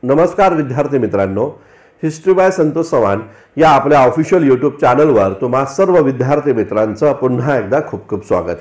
नमस्कार विद्यार्थी मित्रांनो, हिस्ट्री बाय संतोष चव्हाण या आपल्या ऑफिशियल यूट्यूब चॅनलवर तुम्हा सर्व विद्यार्थी मित्रांचं पुन्हा एकदा खूप खूप स्वागत।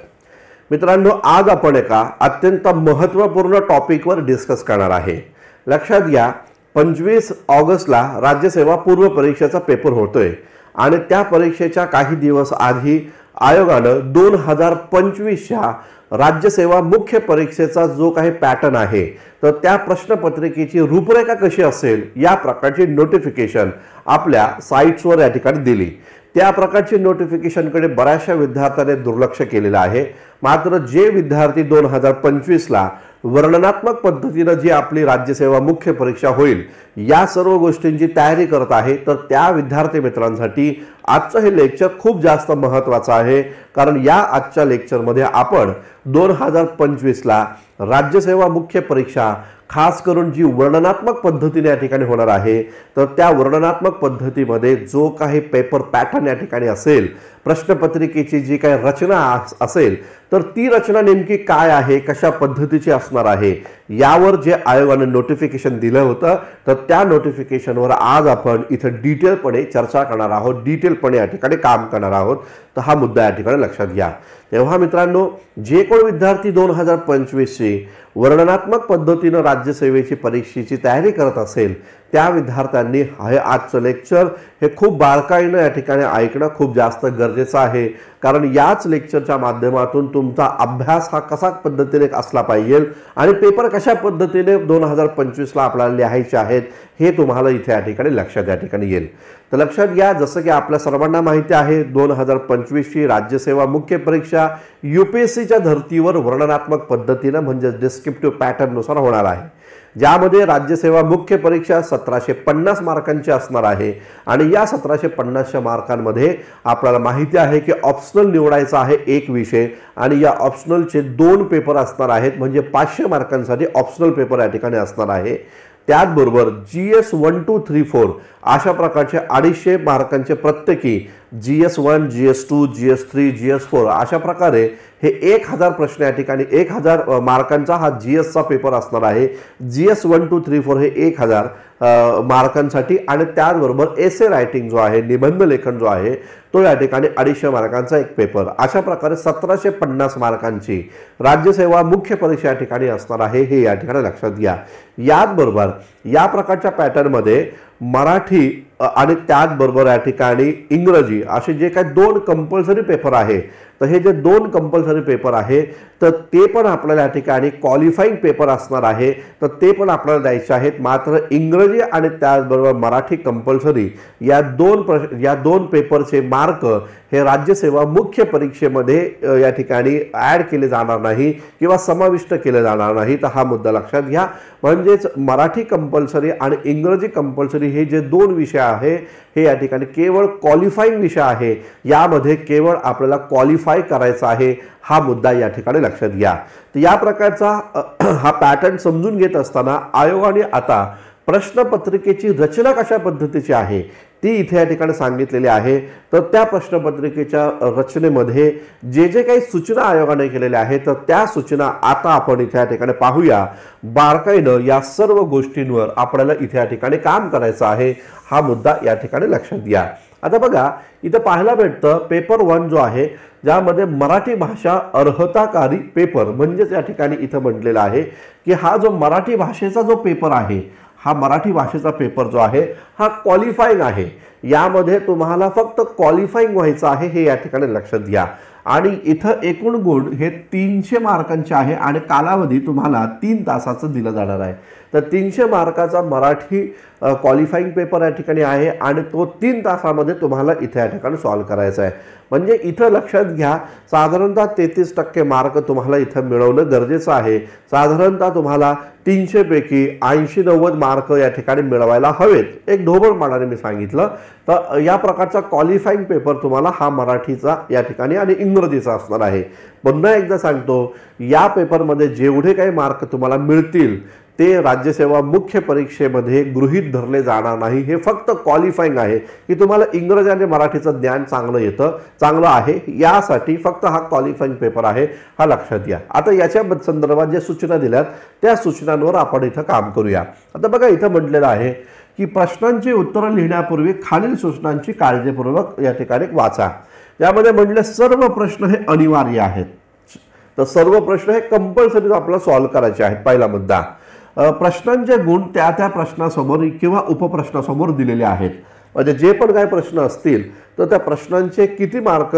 मित्रांनो, आज आपण एका अत्यंत महत्त्वपूर्ण टॉपिकवर डिस्कस करणार आहे। लक्षात घ्या, 25 ऑगस्टला राज्यसेवा पूर्व परीक्षेचा पेपर होतोय आणि त्या परीक्षेच्या काही दिवस आधी आयोगाने 2025च्या राज्यसेवा मुख्य परीक्षेचा जो काही पॅटर्न आहे तर त्या प्रश्नपत्रिकेची रूपरेखा कशी असेल या प्रकारची नोटिफिकेशन आपल्या साइट्सवर या ठिकाणी दिली। त्या प्रकारची नोटिफिकेशनकडे बऱ्याचशा विद्यार्थ्यांनी दुर्लक्ष केलेलं आहे। मात्र जे विद्यार्थी 2025ला वर्णनात्मक पद्धतीने जी आपली राज्यसेवा मुख्य परीक्षा होईल या सर्व गोष्टींची तयारी करत आहे तर त्या विद्यार्थी मित्रांसाठी आजचं हे लेक्चर खूप जास्त महत्त्वाचं आहे। कारण या आजच्या लेक्चरमध्ये आपण 2025ला राज्यसेवा मुख्य परीक्षा खास करून जी वर्णनात्मक पद्धतीने या ठिकाणी होणार आहे तर त्या वर्णनात्मक पद्धतीमध्ये जो काही पेपर पॅटर्न या ठिकाणी असेल, प्रश्नपत्रिकेची जी काही रचना असेल तर ती रचना नेमकी काय आहे, कशा पद्धतीची असणार आहे यावर जे आयोगाने नोटिफिकेशन दिलं होतं तर त्या नोटिफिकेशनवर आज आपण इथे डिटेलपणे चर्चा करणार आहोत, डिटेलपणे या ठिकाणी काम करणार आहोत। तर हा मुद्दा या ठिकाणी लक्षात घ्या। तेव्हा मित्रांनो, जे कोण विद्यार्थी 2025ची वर्णनात्मक पद्धतीने राज्यसेवेची परीक्षेची तयारी करत असेल त्या विद्यार्थ्यांनी हे आजचं लेक्चर हे खूप बारकाईने या ठिकाणी ऐकणं खूप जास्त गरजेचं आहे। कारण याच लेक्चरच्या माध्यमातून तुमचा अभ्यास हा कशा पद्धतीने असला पाहिजे आणि पेपर कशा पद्धतीने 2025ला आपल्याला लिहायचे आहेत हे तुम्हाला इथे या ठिकाणी लक्षात या ठिकाणी येईल। तर लक्षात घ्या, जसं की आपल्या सर्वांना माहिती आहे 2025ची राज्यसेवा मुख्य परीक्षा यूपीएससीच्या धर्तीवर वर्णनात्मक पद्धतीने म्हणजे डिस्क्रिप्टिव्ह पॅटर्न नुसार होणार आहे। ज्यामध्ये राज्यसेवा मुख्य परीक्षा 1750 मार्कांची असणार आहे आणि या 1750च्या मार्कांमध्ये आपल्याला माहिती आहे की ऑप्शनल निवडायचा आहे एक विषय आणि या ऑप्शनलचे 2 पेपर असणार आहेत। म्हणजे 500 मार्कांसाठी ऑप्शनल पेपर या ठिकाणी असणार आहे। त्याचबरोबर GS 1 2 3 4 अशा प्रकारचे 250 मार्कांचे प्रत्येकी GS 1 GS 2 GS 3 GS 4 अशा प्रकारे हे 1000 प्रश्न या ठिकाणी 1000 मार्कांचा हा GS चा पेपर असणार आहे। GS 1 2 3 4 हे 1000 मार्कांसाठी आणि त्याचबरोबर एसे रायटिंग जो आहे, निबंध लेखन जो आहे तो या ठिकाणी 250 मार्कांचा एक पेपर। अशा प्रकारे 1750 मार्कांची राज्यसेवा मुख्य परीक्षा या ठिकाणी असणार आहे, हे या ठिकाणी लक्षात घ्या। याचबरोबर या प्रकारच्या पॅटर्न मध्ये मराठी आणि त्याचबरोबर या ठिकाणी इंग्रजी असे जे काही 2 कंपल्सरी पेपर आहे तर हे जे 2 कंपल्सरी पेपर आहे तर ते पण आपल्याला या ठिकाणी क्वालिफाईंग पेपर असणार आहे तर ते पण आपल्याला द्यायचे आहेत। मात्र इंग्रजी आणि त्याचबरोबर मराठी कंपल्सरी या दोन पेपरचे मार्क हे राज्यसेवा मुख्य परीक्षेमध्ये या ठिकाणी ॲड केले जाणार नाही किंवा समाविष्ट केले जाणार नाही। तर हा मुद्दा लक्षात घ्या। म्हणजेच मराठी कंपल्सरी आणि इंग्रजी कंपल्सरी हे जे 2 विषय आहे हे या ठिकाणी केवळ क्वालिफाईंग विषय आहे, यामध्ये केवळ आपल्याला क्वालिफाय करायचा आहे, हा मुद्दा या ठिकाणी लक्षात घ्या। तर या प्रकारचा हा पॅटर्न समजून घेत असताना आयोगाने आता प्रश्नपत्रिकेची रचना कशा पद्धतीची आहे ती इथे या ठिकाणी सांगितलेली आहे। तर त्या प्रश्नपत्रिकेच्या रचनेमध्ये जे जे काही सूचना आयोगाने केलेल्या आहेत तर त्या सूचना आता आपण इथे या ठिकाणी पाहूया। बारकाईने या सर्व गोष्टींवर आपल्याला इथे या ठिकाणी काम करायचं आहे, हा मुद्दा या ठिकाणी लक्षात घ्या। आता बघा, इथं पाहायला भेटतं पेपर 1 जो आहे ज्यामध्ये मराठी भाषा अर्हताकारी पेपर म्हणजेच या ठिकाणी इथं म्हटलेलं आहे की हा जो मराठी भाषेचा जो पेपर आहे हा मराठी भाषेचा पेपर जो आहे हा क्वालिफाईंग आहे। यामध्ये तुम्हाला फक्त क्वालिफाईंग व्हायचं आहे, हे या ठिकाणी लक्षात घ्या। आणि इथं एकूण गुण हे 300 मार्कांचे आहे आणि कालावधी तुम्हाला 3 तासाचं दिलं जाणार आहे। तर 300 मार्काचा मराठी क्वालिफाईंग पेपर या ठिकाणी आहे आणि तो 3 तासामध्ये तुम्हाला इथे या ठिकाणी सॉल्व करायचा आहे। म्हणजे इथं लक्षात घ्या, साधारणतः 33% मार्क तुम्हाला इथं मिळवणं गरजेचं आहे। साधारणतः तुम्हाला 300 पैकी 80-90 मार्क या ठिकाणी मिळवायला हवेत। एक ढोबळमानाने मी सांगितलं तर या प्रकारचा क्वालिफाईंग पेपर तुम्हाला हा मराठीचा या ठिकाणी आणि इंग्रजीचा असणार आहे। पुन्हा एकदा सांगतो, या पेपरमध्ये जेवढे काही मार्क तुम्हाला मिळतील ते राज्यसेवा मुख्य परीक्षेमध्ये गृहीत धरले जाणार नाही। हे फक्त क्वालिफाईंग आहे की तुम्हाला इंग्रजी आणि मराठीचं ज्ञान चांगलं आहे, यासाठी फक्त हा क्वालिफाईंग पेपर आहे, हा लक्षात घ्या। आता याच्या संदर्भात ज्या सूचना दिल्यात त्या सूचनांवर आपण इथं काम करूया। आता बघा इथं म्हटलेलं आहे की प्रश्नांची उत्तरं लिहिण्यापूर्वी खालील सूचनांची काळजीपूर्वक या ठिकाणी वाचा। यामध्ये म्हटले सर्व प्रश्न हे अनिवार्य आहेत, तर सर्व प्रश्न हे कंपल्सरी आपल्याला सॉल्व्ह करायचे आहेत। पहिला मुद्दा, प्रश्नांचे गुण त्या त्या प्रश्नासमोर किंवा उपप्रश्नासमोर दिलेले आहेत। म्हणजे जे पण काही प्रश्न असतील तर त्या प्रश्नांचे किती मार्क,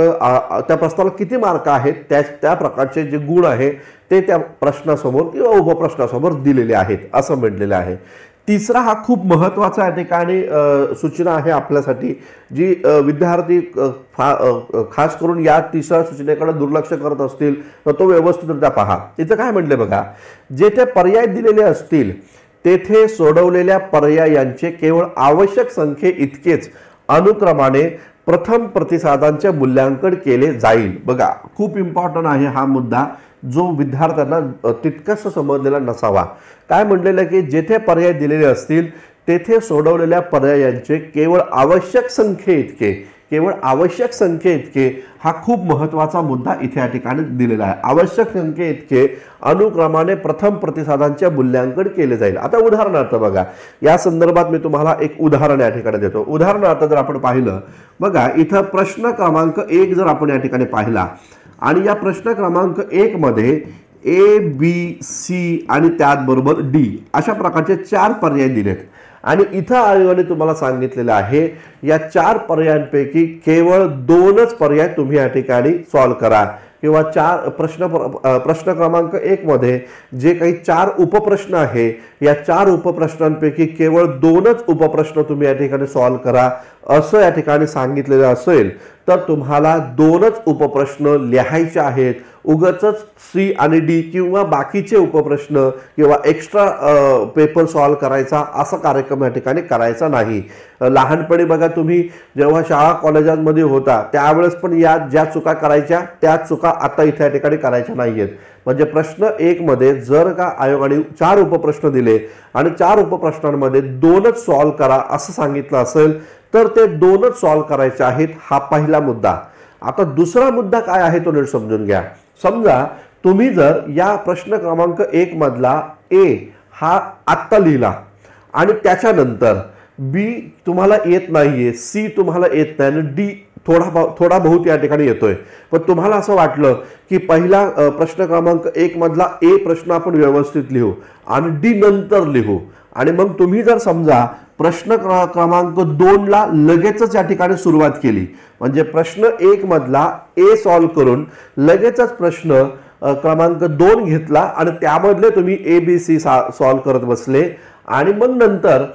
त्या प्रश्नाला किती मार्क आहेत, त्या प्रकारचे जे गुण आहे ते त्या प्रश्नासमोर किंवा उपप्रश्नासमोर दिलेले आहेत असं म्हटलेलं आहे। तिसरा हा खूप महत्त्वाचा या ठिकाणी सूचना आहे आपल्यासाठी, जी विद्यार्थी खास करून या तिसऱ्या सूचनेकडे दुर्लक्ष करत असतील तर तो व्यवस्थितरित्या पहा। इथं काय म्हटले बघा, जेथे पर्याय दिलेले असतील तेथे सोडवलेल्या पर्यायांचे केवळ आवश्यक संख्ये इतकेच अनुक्रमाने प्रथम प्रतिसादांचे मूल्यांकन केले जाईल। बघा खूप इम्पॉर्टंट आहे हा मुद्दा, जो विद्यार्थ्यांना तितकाच समजलेला नसावा। काय म्हटलेलं की जेथे पर्याय दिलेले असतील तेथे सोडवलेल्या पर्यायांचे केवळ आवश्यक संख्ये इतके हा खूप महत्त्वाचा मुद्दा इथे या ठिकाणी दिलेला आहे। आवश्यक संख्ये इतके अनुक्रमाने प्रथम प्रतिसादांचे मूल्यांकन केले जाईल। आता उदाहरणार्थ बघा, या संदर्भात मी तुम्हाला एक उदाहरण या ठिकाणी देतो। उदाहरणार्थ जर आपण पाहिलं बघा, इथं प्रश्न क्रमांक 1 जर आपण या ठिकाणी पाहिला आणि या प्रश्न क्रमांक 1 मध्ये ए बी सी आणि त्याचबरोबर डी अशा प्रकारचे 4 पर्याय दिलेत आणि इथं आयोगाने तुम्हाला सांगितलेलं आहे या 4 पर्यायांपैकी केवळ 2च पर्याय तुम्ही या ठिकाणी सॉल्व्ह करा, किंवा प्रश्न क्रमांक 1 मध्ये जे काही 4 उपप्रश्न आहे या 4 उपप्रश्नांपैकी केवळ 2च उपप्रश्न तुम्ही या ठिकाणी सॉल्व्ह करा असं या ठिकाणी सांगितलेलं असेल तर तुम्हाला 2च उपप्रश्न लिहायचे आहेत। उगाचच सी आणि डी किंवा बाकीचे उपप्रश्न किंवा एक्स्ट्रा पेपर सॉल्व्ह करायचा असा कार्यक्रम या ठिकाणी करायचा नाही। लहानपणी बघा तुम्ही जेव्हा शाळा कॉलेजांमध्ये होता त्यावेळेस पण या ज्या चुका करायच्या त्या चुका आता इथे या ठिकाणी करायच्या नाहीयेत। म्हणजे प्रश्न 1 मध्ये जर का आयोगाने 4 उपप्रश्न दिले आणि 4 उपप्रश्नांमध्ये 2च सॉल्व्ह करा असं सांगितलं असेल तर ते 2च सॉल्व्ह करायचे आहेत, हा पहिला मुद्दा। आता दुसरा मुद्दा काय आहे तो नीट समजून घ्या। समजा तुम्ही जर या प्रश्न क्रमांक 1 मधला ए हा आत्ता लिहिला आणि त्याच्यानंतर बी तुम्हाला येत नाहीये, सी तुम्हाला येत नाही आणि डी थोडा बहुत या ठिकाणी येतोय, पण तुम्हाला असं वाटलं की पहिला प्रश्न क्रमांक 1 मधला ए प्रश्न आपण व्यवस्थित लिहू आणि डी नंतर लिहू, आणि मग तुम्ही जर समजा प्रश्न क्रमांक 2 ला लगेचच या ठिकाणी सुरुवात केली, म्हणजे प्रश्न 1 मधला ए सॉल्व्ह करून लगेचच प्रश्न क्रमांक 2 घेतला आणि त्यामधले तुम्ही ए बी सी सॉल्व्ह करत बसले आणि मग नंतर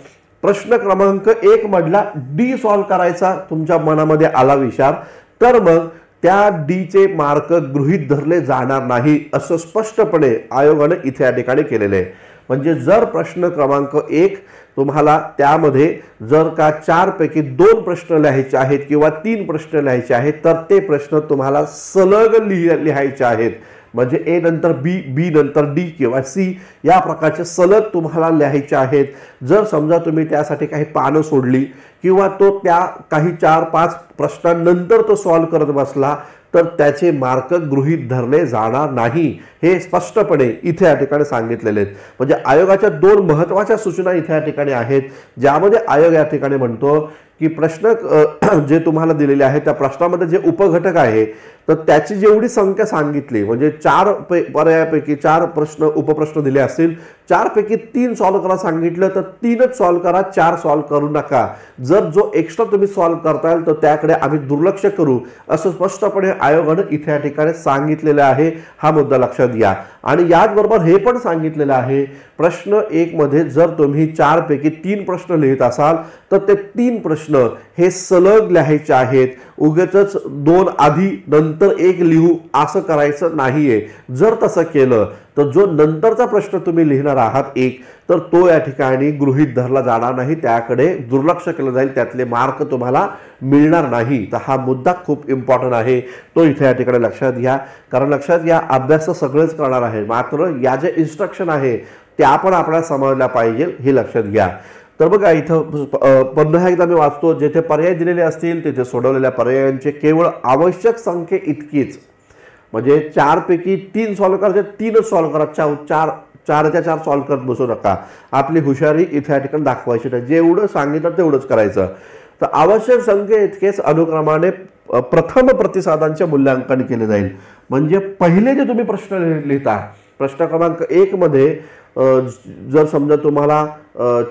प्रश्न क्रमांक 1 मधला डी सॉल्व्ह करायचा तुमच्या मनामध्ये आला विचार, तर मग त्या डी चे मार्क गृहीत धरले जाणार नाही असं स्पष्टपणे आयोगाने इथे या ठिकाणी केलेले आहे। म्हणजे जर प्रश्न क्रमांक 1 तुम्हाला त्यामध्ये जर का 4 पैकी 2 प्रश्न लिहायचे आहेत किंवा 3 प्रश्न लिहायचे आहेत तर ते प्रश्न तुम्हाला सलग लिहायचे आहेत। म्हणजे ए नंतर बी, बी नंतर डी किंवा सी या प्रकारचे सलग तुम्हाला लिहायचे आहेत। जर समजा तुम्ही त्यासाठी काही पानं सोडली किंवा तो त्या काही 4-5 प्रश्नांनंतर तो सॉल्व्ह करत बसला तर त्याचे मार्क गृहीत धरले जाणार नाही, हे स्पष्टपणे इथे या ठिकाणी सांगितलेले आहेत। म्हणजे आयोगाच्या 2 महत्त्वाच्या सूचना इथे या ठिकाणी आहेत, ज्यामध्ये आयोग या ठिकाणी म्हणतो की प्रश्न जे तुम्हाला दिलेले आहे त्या प्रश्नामध्ये जे उपघटक आहे तर त्याची जेवढी संख्या सांगितली, म्हणजे 4 पर्यायापैकी 4 प्रश्न उपप्रश्न दिले असतील, 4 पैकी 3 सॉल्व्ह करा सांगितलं तर 3च सॉल्व्ह करा, 4 सॉल्व्ह करू नका। जर जो एक्स्ट्रा तुम्ही सॉल्व्ह करताल तर त्याकडे आम्ही दुर्लक्ष करू असं स्पष्टपणे आयोगाने इथे या ठिकाणी सांगितलेलं आहे, हा मुद्दा लक्षात घ्या। आणि याचबरोबर हे पण सांगितलेलं आहे प्रश्न 1 मध्ये जर तुम्ही 4 पैकी 3 प्रश्न लिहित असाल तर ते 3 प्रश्न प्रश्न हे सलग लिहायचे आहेत, उगाचच दोन आधी नंतर एक लिहू असं करायचं नाहीये. जर तसं केलं तर जो नंतरचा प्रश्न तुम्ही लिहिणार आहात एक, तर तो या ठिकाणी गृहीत धरला जाणार नाही, त्याकडे दुर्लक्ष केलं जाईल, त्यातले मार्क तुम्हाला मिळणार नाही. तर हा मुद्दा खूप इम्पॉर्टंट आहे, तो इथे या ठिकाणी लक्षात घ्या. कारण लक्षात घ्या, अभ्यास सगळेच करणार आहे, मात्र या जे इन्स्ट्रक्शन आहे त्या पण आपल्याला समजल्या पाहिजे, हे लक्षात घ्या. तर बघा इथं पुन्हा एकदा मी वाचतो, जेथे पर्याय दिलेले असतील तिथे सोडवलेल्या पर्यायांचे केवळ आवश्यक संख्या इतकीच, म्हणजे 4 पैकी 3 सॉल्व्ह करायचे, 3च सॉल्व्ह करा, 4च्या 4 सॉल्व्ह करत बसू नका. आपली हुशारी इथे या ठिकाणी दाखवायची नाही, जेवढं सांगितलं तेवढंच करायचं. तर आवश्यक संख्या इतकेच अनुक्रमाने प्रथम प्रतिसादांचे मूल्यांकन केले जाईल. म्हणजे पहिले जे तुम्ही प्रश्न लिहिता, प्रश्न क्रमांक 1 मध्ये जर समजा तुम्हाला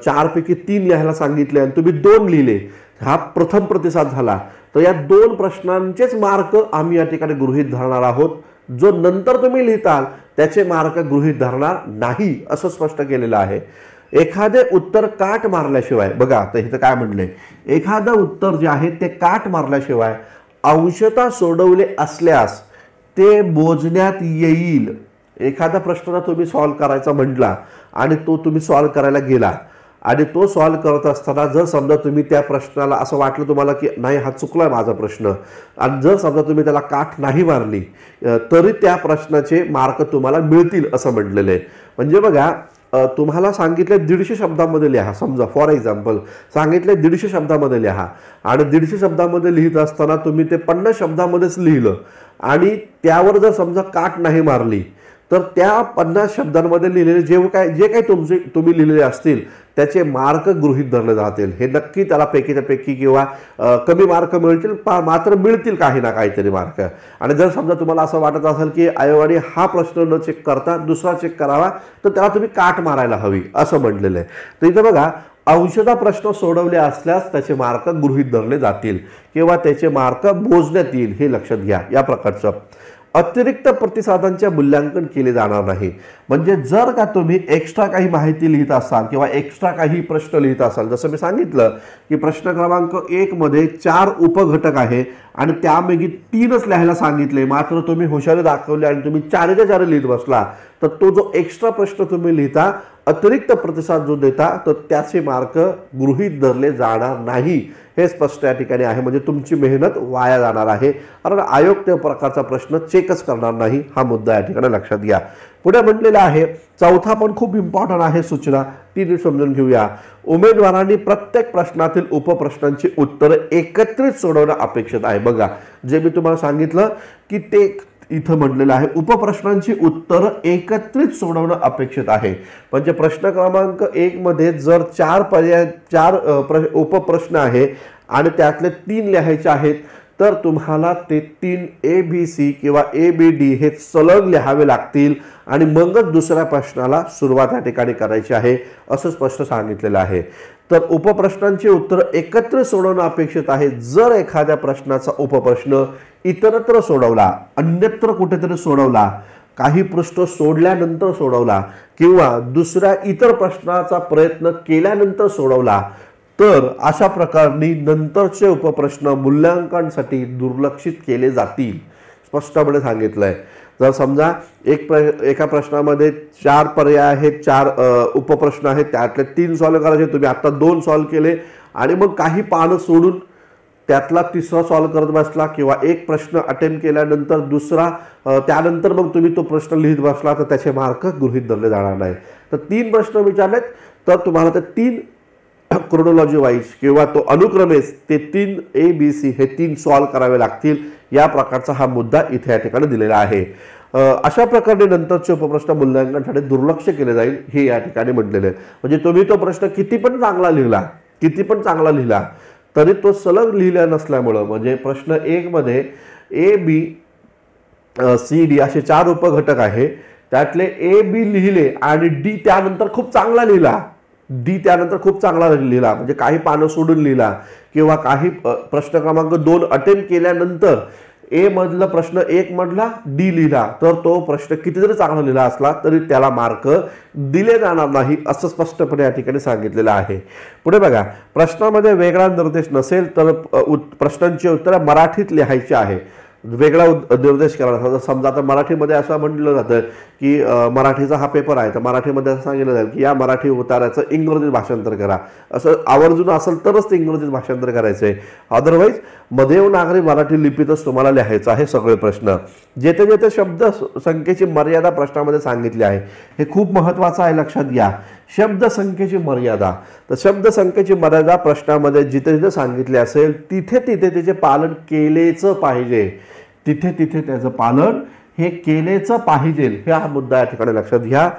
4 पैकी 3 लिहायला सांगितले आणि तुम्ही 2 लिहिले, हा प्रथम प्रतिसाद झाला, तर या 2 प्रश्नांचेच मार्क आम्ही या ठिकाणी गृहीत धरणार आहोत. जो नंतर तुम्ही लिहिताल त्याचे मार्क गृहीत धरणार नाही, असं स्पष्ट केलेलं आहे. एखादे उत्तर काट मारल्याशिवाय, बघा आता इथं काय म्हणलंय, एखादं उत्तर जे आहे ते काट मारल्याशिवाय अंशतः सोडवले असल्यास ते मोजण्यात येईल. एखादा प्रश्न तुम्ही सॉल्व्ह करायचा म्हटला आणि तो तुम्ही सॉल्व्ह करायला गेला आणि तो सॉल्व्ह करत असताना जर समजा तुम्ही त्या प्रश्नाला असं वाटलं तुम्हाला की नाही हा चुकलाय माझा प्रश्न, आणि जर समजा तुम्ही त्याला काठ नाही मारली तरी त्या प्रश्नाचे मार्क तुम्हाला मिळतील असं म्हटलेलं आहे. म्हणजे बघा, तुम्हाला सांगितले 150 शब्दांमध्ये लिहा, समजा फॉर एक्झाम्पल सांगितले 150 शब्दांमध्ये लिहा आणि 150 शब्दांमध्ये लिहित असताना तुम्ही ते 50 शब्दांमध्येच लिहिलं आणि त्यावर जर समजा काट नाही मारली, तर त्या 50 शब्दांमध्ये लिहिलेले जे काही तुम्ही लिहिलेले असतील त्याचे मार्क गृहीत धरले जातील. हे नक्की त्याला पैकीच्या पैकी किंवा कमी मार्क मिळतील, मात्र मिळतील काही ना काहीतरी मार्क. आणि जर समजा तुम्हाला असं वाटत असेल की आयोगाने हा प्रश्न न चेक करता दुसरा चेक करावा, तर त्याला तुम्ही काट मारायला हवी असं म्हटलेलं आहे. तर इथं बघा, अंशतः प्रश्न सोडवले असल्यास त्याचे मार्क गृहीत धरले जातील किंवा त्याचे मार्क मोजण्यात येईल, हे लक्षात घ्या. या प्रकारचं अतिरिक्त प्रतिसादांचे मूल्यांकन केले जाणार नाही. म्हणजे जर का तुम्ही एक्स्ट्रा काही माहिती लिहित असाल किंवा एक्स्ट्रा काही प्रश्न लिहित असाल, जसं मी सांगितलं की प्रश्न क्रमांक 1 मध्ये 4 उपघटक आहे आणि त्यापैकी 3च लिहायला सांगितले, मात्र तुम्ही हुशारी दाखवली आणि तुम्ही 4च्या 4 लिहित बसला, तर तो जो एक्स्ट्रा प्रश्न तुम्ही लिहिता, अतिरिक्त प्रतिसाद जो देता, तर त्याचे मार्क गृहीत धरले जाणार नाही, हे स्पष्ट या ठिकाणी आहे. म्हणजे तुमची मेहनत वाया जाणार आहे, कारण आयोग त्या प्रकारचा प्रश्न चेकच करणार नाही, हा मुद्दा या ठिकाणी लक्षात घ्या. पुढे म्हटलेला आहे, चौथा पण खूप इम्पॉर्टंट आहे सूचना, ती नीट समजून घेऊया. उमेदवारांनी प्रत्येक प्रश्नातील उपप्रश्नांची उत्तरे एकत्रित सोडवणं अपेक्षित आहे. बघा, जे मी तुम्हाला सांगितलं की ते इथं म्हटलेलं आहे, उपप्रश्नांची उत्तर एकत्रित सोडवणं अपेक्षित आहे. म्हणजे प्रश्न क्रमांक 1 मध्ये जर 4 उपप्रश्न आहे आणि त्यातले 3 लिहायचे आहेत, तर तुम्हाला ते 3 ABC किंवा ABD हे सलग लिहावे लागतील आणि मगच दुसऱ्या प्रश्नाला सुरुवात या ठिकाणी करायची आहे, असं स्पष्ट सांगितलेलं आहे. तर उपप्रश्नांची उत्तर एकत्र सोडवणं अपेक्षित आहे. जर एखाद्या प्रश्नाचा उपप्रश्न इतरत्र सोडवला, अन्यत्र कुठेतरी सोडवला, काही पृष्ठ सोडल्यानंतर सोडवला किंवा दुसऱ्या इतर प्रश्नाचा प्रयत्न केल्यानंतर सोडवला, तर अशा प्रकारे नंतरचे उपप्रश्न मूल्यांकनासाठी दुर्लक्षित केले जातील, स्पष्टपणे सांगितलंय. जर समजा एका प्रश्नामध्ये 4 पर्याय आहेत, 4 उपप्रश्न आहेत, त्यातले 3 सॉल्व्ह करायचे, तुम्ही आता 2 सॉल्व्ह केले आणि मग काही पानं सोडून त्यातला 3रा सॉल्व्ह करत बसला किंवा एक प्रश्न अटेम्प्ट केल्यानंतर दुसरा, त्यानंतर मग तुम्ही तो प्रश्न लिहित बसला, तर त्याचे मार्क गृहीत धरले जाणार नाही. तर 3 प्रश्न विचारलेत, तर तुम्हाला ते 3 क्रोनॉलॉजी वाईज किंवा तो अनुक्रमेच ते 3 ABC हे 3 सॉल्व्ह करावे लागतील. या प्रकारचा हा मुद्दा इथे या ठिकाणी दिलेला आहे. अशा प्रकारे नंतरचे उपप्रश्न मूल्यांकनासाठी दुर्लक्ष केले जाईल, हे या ठिकाणी म्हटलेले आहे. म्हणजे तुम्ही तो प्रश्न किती पण चांगला लिहिला तरी तो सलग लिहिला नसल्यामुळं, म्हणजे प्रश्न 1 मध्ये ABCD असे 4 उपघटक आहे, त्यातले AB लिहिले आणि D त्यानंतर खूप चांगला लिहिला, म्हणजे काही पानं सोडून लिहिला किंवा काही प्रश्न क्रमांक 2 अटेम्प्ट केल्यानंतर ए मधला प्रश्न 1 मधला डी लिहिला तर तो प्रश्न किती जरी चांगला लिहिला असला तरी त्याला मार्क दिले जाणार नाही असं स्पष्टपणे या ठिकाणी सांगितलेलं आहे। पुढे बघा, प्रश्नामध्ये वेगळा निर्देश नसेल तर प्रश्नांची उत्तरं मराठीत लिहायची आहे। वेगळा निर्देश करायला, समजा आता मराठीमध्ये असं म्हटलं जातं की मराठीचा हा पेपर आहे तर मराठीमध्ये असं सांगितलं जाईल की या मराठी उताराचं इंग्रजीत भाषांतर करा, असं आवर्जून असेल तरच ते इंग्रजीत भाषांतर करायचं आहे। अदरवाईज देवनागरी मराठी लिपीतच तुम्हाला लिहायचं आहे सगळे प्रश्न। जेथे जेथे शब्द संख्येची मर्यादा प्रश्नामध्ये सांगितली आहे हे खूप महत्त्वाचं आहे, लक्षात घ्या। शब्द संख्येची मर्यादा, तर शब्द संख्येची मर्यादा प्रश्नामध्ये जिथे जिथे सांगितले असेल तिथे तिथे त्याचे पालन केलेच पाहिजे, तिथे तिथे त्याचं पालन हे केलेच पाहिजे, हा मुद्दा या ठिकाणी लक्षात घ्या।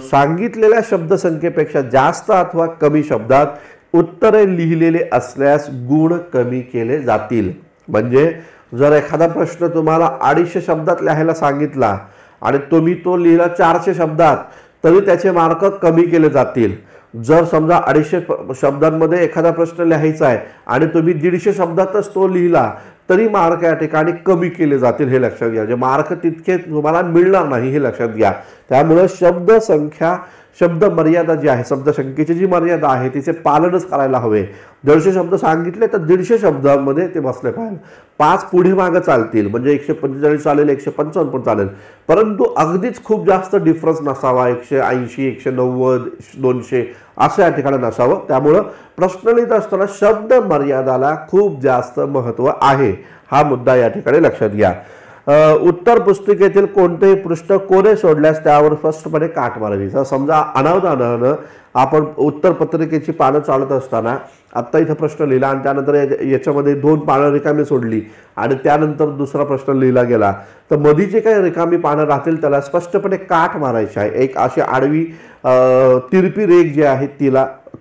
सांगितलेल्या शब्दसंख्येपेक्षा जास्त अथवा कमी शब्दात उत्तरे लिहिलेले असल्यास गुण कमी केले जातील। म्हणजे जर एखादा प्रश्न तुम्हाला 250 शब्दात लिहायला सांगितला आणि तुम्ही तो लिहिला 400 शब्दात तरी त्याचे मार्क कमी केले जातील। जर समजा 250 शब्दांमध्ये एखादा प्रश्न लिहायचा आहे आणि तुम्ही 150 शब्दातच तो लिहिला तरी मार्क या ठिकाणी कमी केले जातील, हे लक्षात घ्या। म्हणजे मार्क तितके तुम्हाला मिळणार नाही, हे लक्षात घ्या। त्यामुळे शब्द संख्या, शब्द मर्यादा जी आहे, शब्द संख्येची जी मर्यादा आहे तिचे पालनच करायला हवे। 150 शब्द सांगितले तर 150 शब्दांमध्ये ते बसले पाहिजे। 5 पुढे मागे चालतील, म्हणजे 145 चालेल, 155 पण चालेल, परंतु अगदीच खूप जास्त डिफरन्स नसावा, 180, 190, 200 असं या ठिकाणी नसावं। त्यामुळं प्रश्न लिहित असताना शब्द मर्यादाला खूप जास्त महत्त्व आहे, हा मुद्दा या ठिकाणी लक्षात घ्या। उत्तर पुस्तिकेतील कोणतेही पृष्ठ कोरे सोडल्यास त्यावर स्पष्टपणे काट मारावी। समजा अनावधानानं आपण उत्तर पत्रिकेची पानं चालत असताना आत्ता इथं प्रश्न लिहिला आणि त्यानंतर याच्यामध्ये 2 पानं रिकामी सोडली आणि त्यानंतर दुसरा प्रश्न लिहिला गेला तर मध्ये जे काही रिकामी पानं राहतील त्याला स्पष्टपणे काट मारायची आहे। एक अशी आडवी तिरपी रेघ जी आहे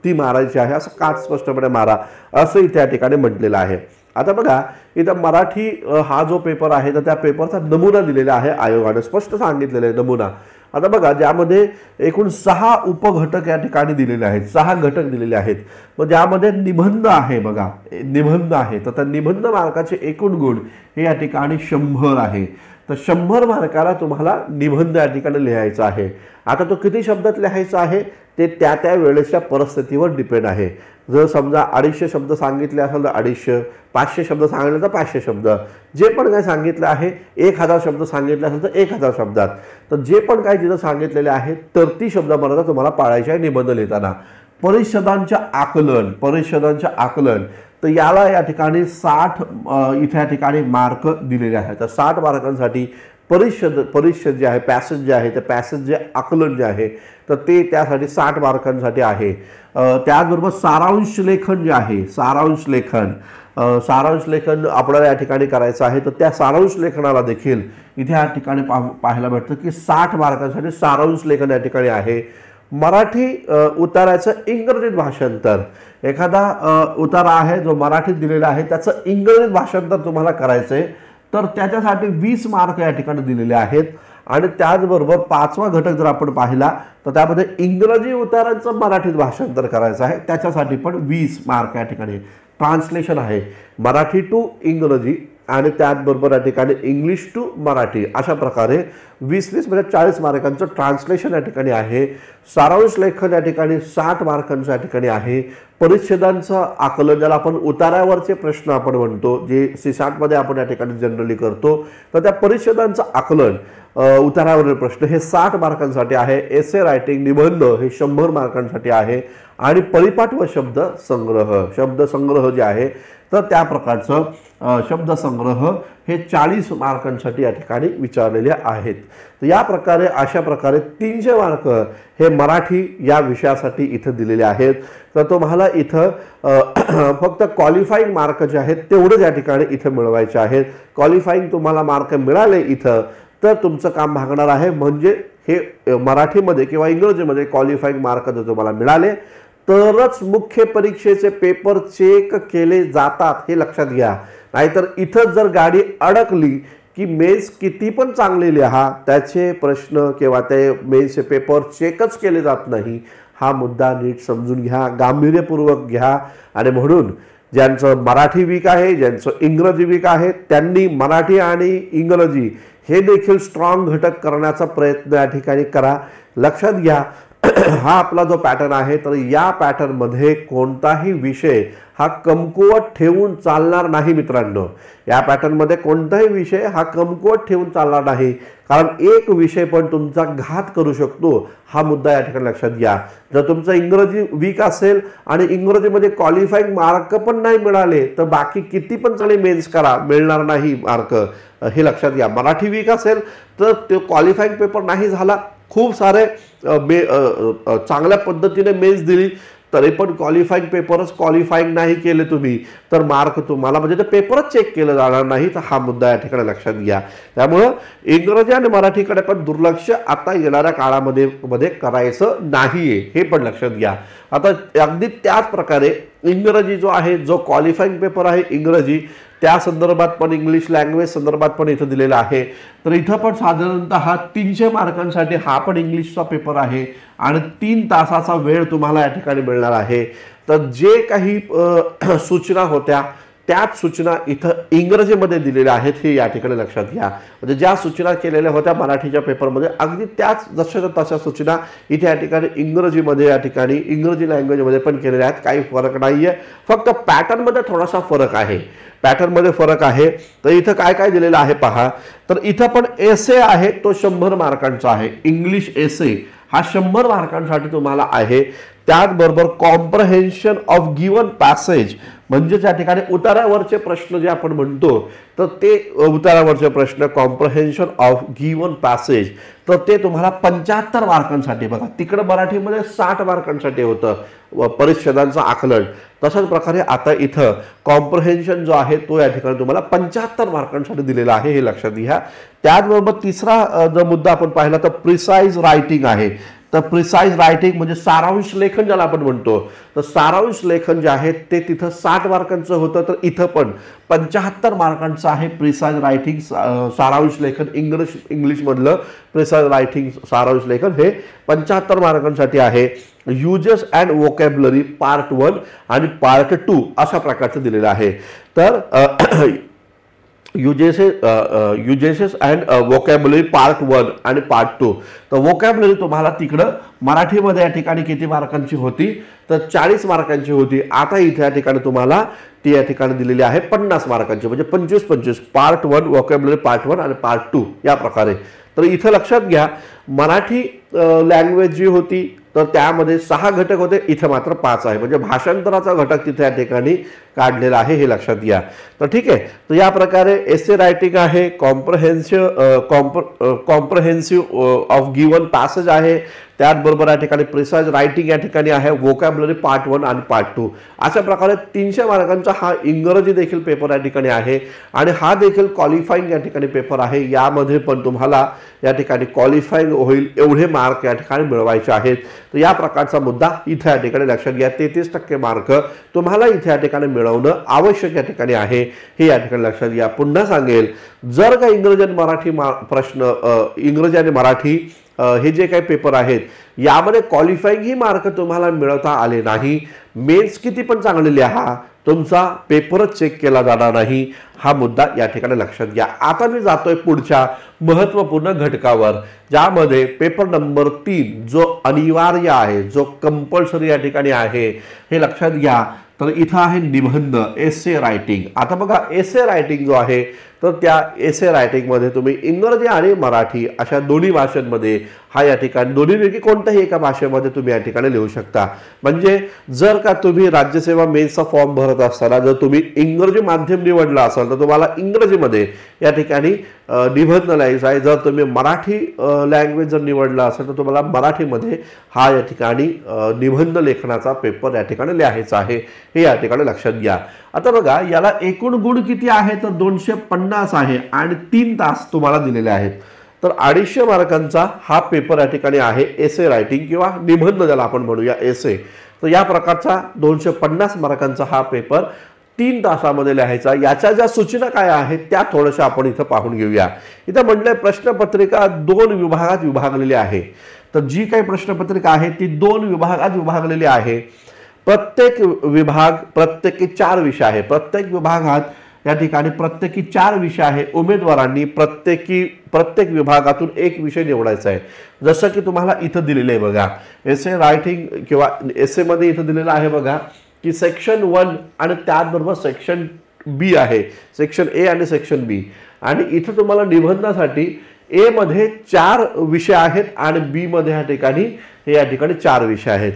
ती मारायची आहे, असं काट स्पष्टपणे मारा असं इथे या ठिकाणी म्हटलेलं आहे। आता बघा, इथं मराठी हा जो पेपर आहे तर त्या पेपरचा नमुना दिलेला आहे, आयोगाने स्पष्ट सांगितलेला आहे नमुना। आता बघा, ज्यामध्ये एकूण 6 उपघटक या ठिकाणी दिलेले आहेत, 6 घटक दिलेले आहेत। मग ज्यामध्ये निबंध आहे, बघा निबंध आहे, तर त्या निबंध मार्काचे एकूण गुण हे या ठिकाणी 100 आहे। तर 100 मार्काला तुम्हाला निबंध या ठिकाणी लिहायचा आहे। आता तो किती शब्दात लिहायचा आहे ते त्या त्या वेळेच्या परिस्थितीवर डिपेंड आहे। जर समजा 250 शब्द सांगितले असेल तर 250, 500 शब्द सांगितले तर 500 शब्द, जे पण काय सांगितलं आहे 1000 शब्द सांगितले असेल तर 1000 शब्दात, तर जे पण काय तिथं सांगितलेले आहे तर ती शब्दमर्यादा तुम्हाला पाळायची आहे निबंध लिहिताना। परिच्छेदांचे आकलन, तर याला या ठिकाणी 60 इथे या ठिकाणी मार्क दिलेले आहेत। तर 60 मार्कांसाठी परिच्छेद जे आहे, पॅसेज जे आहे, ते पॅसेज जे आकलन जे आहे तर ते त्यासाठी 60 मार्कांसाठी आहे। त्याचबरोबर सारांश लेखन जे आहे, सारांश लेखन आपल्याला या ठिकाणी करायचं आहे, तर त्या सारांश लेखनाला देखील इथे या ठिकाणी पाहायला भेटतं की 60 मार्कांसाठी सारांश लेखन या ठिकाणी आहे। मराठी उताराचं इंग्रजीत भाषांतर, एखादा उतारा आहे जो मराठीत दिलेला आहे त्याचं इंग्रजीत भाषांतर तुम्हाला करायचं आहे तर त्याच्यासाठी 20 मार्क या ठिकाणी दिलेले आहेत। आणि त्याचबरोबर 5वा घटक जर आपण पाहिला तर त्यामध्ये इंग्रजी उतारांचं मराठीत भाषांतर करायचं आहे, त्याच्यासाठी पण 20 मार्क या ठिकाणी। ट्रान्सलेशन आहे मराठी टू इंग्रजी आणि त्याचबरोबर या ठिकाणी इंग्लिश टू मराठी, अशा प्रकारे 20-20 म्हणजे 40 मार्कांचं ट्रान्सलेशन या ठिकाणी आहे। सारांश लेखन या ठिकाणी 60 मार्कांचं या ठिकाणी आहे। परिच्छेदांचं आकलन, ज्याला आपण उतारावरचे प्रश्न आपण म्हणतो, जे C60 मध्ये आपण या ठिकाणी जनरली करतो, तर त्या परिच्छेदांचं आकलन, उतारावरील प्रश्न हे 60 मार्कांसाठी आहे। एसे रायटिंग, निबंध हे 100 मार्कांसाठी आहे। आणि परिपाठ व शब्दसंग्रह जे आहे तर त्या प्रकारचं शब्दसंग्रह हे 40 मार्कांसाठी या ठिकाणी विचारलेले आहेत। तर या प्रकारे अशा प्रकारे 300 मार्क हे मराठी या विषयासाठी इथं दिलेले आहेत। तर तुम्हाला इथं फक्त क्वालिफाईंग मार्क जे आहेत तेवढेच या ठिकाणी इथं मिळवायचे आहेत। क्वालिफाईंग तुम्हाला मार्क मिळाले इथं तर तुमचं काम भागणार आहे। म्हणजे हे मराठीमध्ये किंवा इंग्रजीमध्ये क्वालिफाईंग मार्क जर तुम्हाला मिळाले तरच मुख्य परीक्षेचे पेपर चेक केले जातात, हे लक्षात घ्या। नाहीतर इथं जर गाडी अडकली की मेन्स किती पण चांगले लिहा, त्याचे प्रश्न किंवा ते मेन्सचे पेपर चेकच केले जात नाही, हा मुद्दा नीट समजून घ्या, गांभीर्यपूर्वक घ्या। आणि म्हणून ज्यांचं मराठी वीक आहे, ज्यांचं इंग्रजी वीक आहे, त्यांनी मराठी आणि इंग्रजी हे देखील स्ट्रॉंग घटक करण्याचा प्रयत्न या ठिकाणी करा. लक्षात घ्या, हा आपला जो पॅटर्न आहे, तर या पॅटर्नमध्ये कोणताही विषय हा कमकुवत ठेवून चालणार नाही मित्रांनो. या पॅटर्नमध्ये कोणताही विषय हा कमकुवत ठेवून चालणार नाही, कारण एक विषय पण तुमचा घात करू शकतो. हा मुद्दा या ठिकाणी लक्षात घ्या. जर तुमचं इंग्रजी वीक असेल आणि इंग्रजीमध्ये क्वालिफाईंग मार्क पण नाही मिळाले, तर बाकी किती पण चांगले मेन्स करा, मिळणार नाही मार्क, हे लक्षात घ्या. मराठी वीक असेल तर तो क्वालिफाईंग पेपर नाही झाला, खूप सारे चांगल्या पद्धतीने मेन्स दिली, तरी पण क्वालिफाईंग पेपरच क्वालिफाईंग नाही केले तुम्ही, तर मार्क तुम्हाला म्हणजे ते पेपरच चेक केलं जाणार नाही. तर हा मुद्दा या ठिकाणी लक्षात घ्या. त्यामुळं इंग्रजी आणि मराठीकडे पण दुर्लक्ष आता येणाऱ्या काळामध्ये करायचं नाहीये, हे पण लक्षात घ्या. आता अगदी त्याच प्रकारे इंग्रजी जो आहे, जो क्वालिफाईंग पेपर आहे इंग्रजी, त्या संदर्भात पण इंग्लिश लँग्वेज संदर्भात पण इथं दिलेला आहे. तर इथं पण साधारणतः 300 मार्कांसाठी हा पण इंग्लिशचा पेपर आहे आणि 3 तासाचा वेळ तुम्हाला या ठिकाणी मिळणार आहे. तर जे काही सूचना होत्या त्याच सूचना इथं इंग्रजीमध्ये दिलेल्या आहेत, हे या ठिकाणी लक्षात घ्या. म्हणजे ज्या सूचना केलेल्या होत्या मराठीच्या पेपरमध्ये, अगदी त्याच जशाच्या तशा सूचना इथे या ठिकाणी इंग्रजीमध्ये, या ठिकाणी इंग्रजी लँग्वेजमध्ये पण केलेल्या आहेत. काही फरक नाही आहे, फक्त पॅटर्नमध्ये थोडासा फरक आहे, पॅटर्नमध्ये फरक आहे. तर इथं काय काय दिलेलं आहे पहा. तर इथं पण एसे आहे, तो 100 मार्कांचा आहे. इंग्लिश एसे हा 100 मार्कांसाठी तुम्हाला आहे. त्याचबरोबर कॉम्प्रहेन्शन ऑफ गिवन पॅसेज, म्हणजे त्या ठिकाणी उतारावरचे प्रश्न जे आपण म्हणतो, तर ते उतारावरचे प्रश्न कॉम्प्रहेन्शन ऑफ गिवन पॅसेज, तर ते तुम्हाला 75 मार्कांसाठी. बघा तिकडे मराठीमध्ये 60 मार्कांसाठी होतं परिच्छेदांचं आकलन, तशाच प्रकारे आता इथं कॉम्प्रहेन्शन जो आहे तो या ठिकाणी तुम्हाला 75 मार्कांसाठी दिलेला आहे, हे लक्षात घ्या. त्याचबरोबर तिसरा जो मुद्दा आपण पाहिला तर प्रिसाइज रायटिंग आहे. तर प्रिसाइज रायटिंग म्हणजे सारांश लेखन ज्याला आपण म्हणतो, तर सारांश लेखन जे आहे ते तिथं 60 मार्कांचं होतं, तर इथं पण 75 मार्कांचं आहे प्रिसाइज रायटिंग सारांश लेखन. इंग्लिशमधलं प्रिसाइज रायटिंग सारांश लेखन हे 75 मार्कांसाठी आहे. युजेस अँड वोकॅब्युलरी पार्ट 1 आणि पार्ट 2 अशा प्रकारचं दिलेलं आहे. तर युजेसेस अँड वोकॅब्युलरी पार्ट 1 आणि पार्ट 2. तर वोकॅब्युलरी तुम्हाला तिकडं मराठीमध्ये या ठिकाणी किती मार्कांची होती, तर 40 मार्कांची होती. आता इथे या ठिकाणी तुम्हाला ती या ठिकाणी दिलेली आहे 50 मार्कांची, म्हणजे 25-25 पार्ट 1 वोकॅब्युलरी पार्ट 1 आणि पार्ट 2 या प्रकारे. तर इथं लक्षात घ्या, मराठी लँग्वेज जी होती तर त्यामध्ये 6 घटक होते, इथं मात्र 5 आहे, म्हणजे भाषांतराचा घटक तिथे या ठिकाणी काढलेला आहे, हे लक्षात घ्या. तर ठीक आहे. तर या प्रकारे एसे रायटिंग आहे, कॉम्प्रहेन्सिव्ह ऑफ गिवन पॅसेज आहे, त्याचबरोबर या ठिकाणी प्रिसाइज रायटिंग या ठिकाणी आहे, वोकॅब्युलरी पार्ट 1 आणि पार्ट 2 अशा प्रकारे 300 मार्कांचा हा इंग्रजी देखील पेपर या ठिकाणी आहे आणि हा देखील क्वालिफाईंग या ठिकाणी पेपर आहे. यामध्ये पण तुम्हाला या ठिकाणी क्वालिफाईंग होईल एवढे मार्क या ठिकाणी मिळवायचे आहेत. तर या प्रकारचा मुद्दा इथे या ठिकाणी लक्षात घ्या. 33% मार्क तुम्हाला इथे या ठिकाणी मिळवणं आवश्यक या ठिकाणी आहे, हे या ठिकाणी लक्षात घ्या. पुन्हा सांगेल, जर का इंग्रजी आणि मराठी प्रश्न, इंग्रजी आणि मराठी हे जे काही पेपर आहेत यामध्ये क्वालिफाईंग ही मार्क तुम्हाला मिळवता आले नाही, मेन्स किती पण चांगले लिहा, तुमचा पेपरच चेक केला जाणार नाही, हा मुद्दा या ठिकाणी लक्षात घ्या. आता मी जातोय पुढच्या महत्त्वपूर्ण घटकावर, ज्यामध्ये पेपर नंबर 3 जो अनिवार्य आहे, जो कंपल्सरी या ठिकाणी आहे, हे लक्षात घ्या. तर इथं आहे निबंध, एसे रायटिंग. आता बघा एसे रायटिंग जो आहे, तर त्या एसे रायटिंगमध्ये तुम्ही इंग्रजी आणि मराठी अशा दोन्ही भाषांमध्ये हा या ठिकाणी दोन्हीपैकी कोणत्याही एका भाषेमध्ये तुम्ही या ठिकाणी लिहू शकता. म्हणजे जर का तुम्ही राज्यसेवा मेन्सचा फॉर्म भरत असताना जर तुम्ही इंग्रजी माध्यम निवडला असाल तर तुम्हाला इंग्रजीमध्ये या ठिकाणी निबंध लिहायचा आहे. जर तुम्ही मराठी लँग्वेज जर निवडला असेल तर तुम्हाला मराठीमध्ये हा या ठिकाणी निबंध लेखनाचा पेपर या ठिकाणी लिहायचा आहे, हे या ठिकाणी लक्षात घ्या. आता बघा याला एकूण गुण किती आहे, तर 250 आहे आणि 3 तास तुम्हाला दिलेले आहेत. तर 250 मार्कांचा हा पेपर या ठिकाणी आहे, एसे रायटिंग किंवा निबंध ज्याला आपण म्हणूया एसे. तर या प्रकारचा 250 मार्कांचा हा पेपर 3 तासामध्ये लिहायचा. याच्या ज्या सूचना काय आहेत त्या थोड्याशा आपण इथं पाहून घेऊया. इथं म्हटलंय प्रश्नपत्रिका 2 विभागात विभागलेली आहे. तर जी काही प्रश्नपत्रिका आहे ती 2 विभागात विभागलेली आहे. प्रत्येक विभाग प्रत्येकी 4 विषय आहे, प्रत्येक विभागात या ठिकाणी प्रत्येकी 4 विषय आहे। उमेदवारांनी प्रत्येक विभागातून एक विषय निवडायचा आहे। जसं की तुम्हाला इथं दिलेलं आहे बघा, एसे रायटिंग किंवा एसे मध्ये इथं दिलेलं आहे बघा की सेक्शन 1 आणि त्याचबरोबर सेक्शन बी आहे, सेक्शन ए आणि सेक्शन बी। आणि इथं तुम्हाला निबंधासाठी ए मध्ये 4 विषय आहेत आणि बी मध्ये या ठिकाणी 4 विषय आहेत।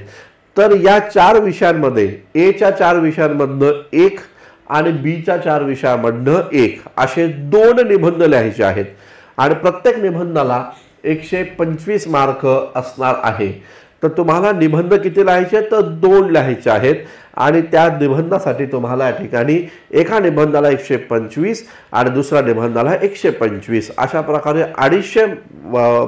तर या 4 विषयांमध्ये ए च्या 4 विषयांमधनं 1 आणि बी च्या 4 विषयांमधनं 1 असे 2 निबंध लिहायचे आहेत आणि प्रत्येक निबंधाला 125 मार्क असणार आहे। तर तुम्हाला निबंध किती लिहायचे, तर 2 लिहायचे आहेत आणि त्या निबंधासाठी तुम्हाला या ठिकाणी एका निबंधाला 125 आणि दुसऱ्या निबंधाला 125 अशा प्रकारे 250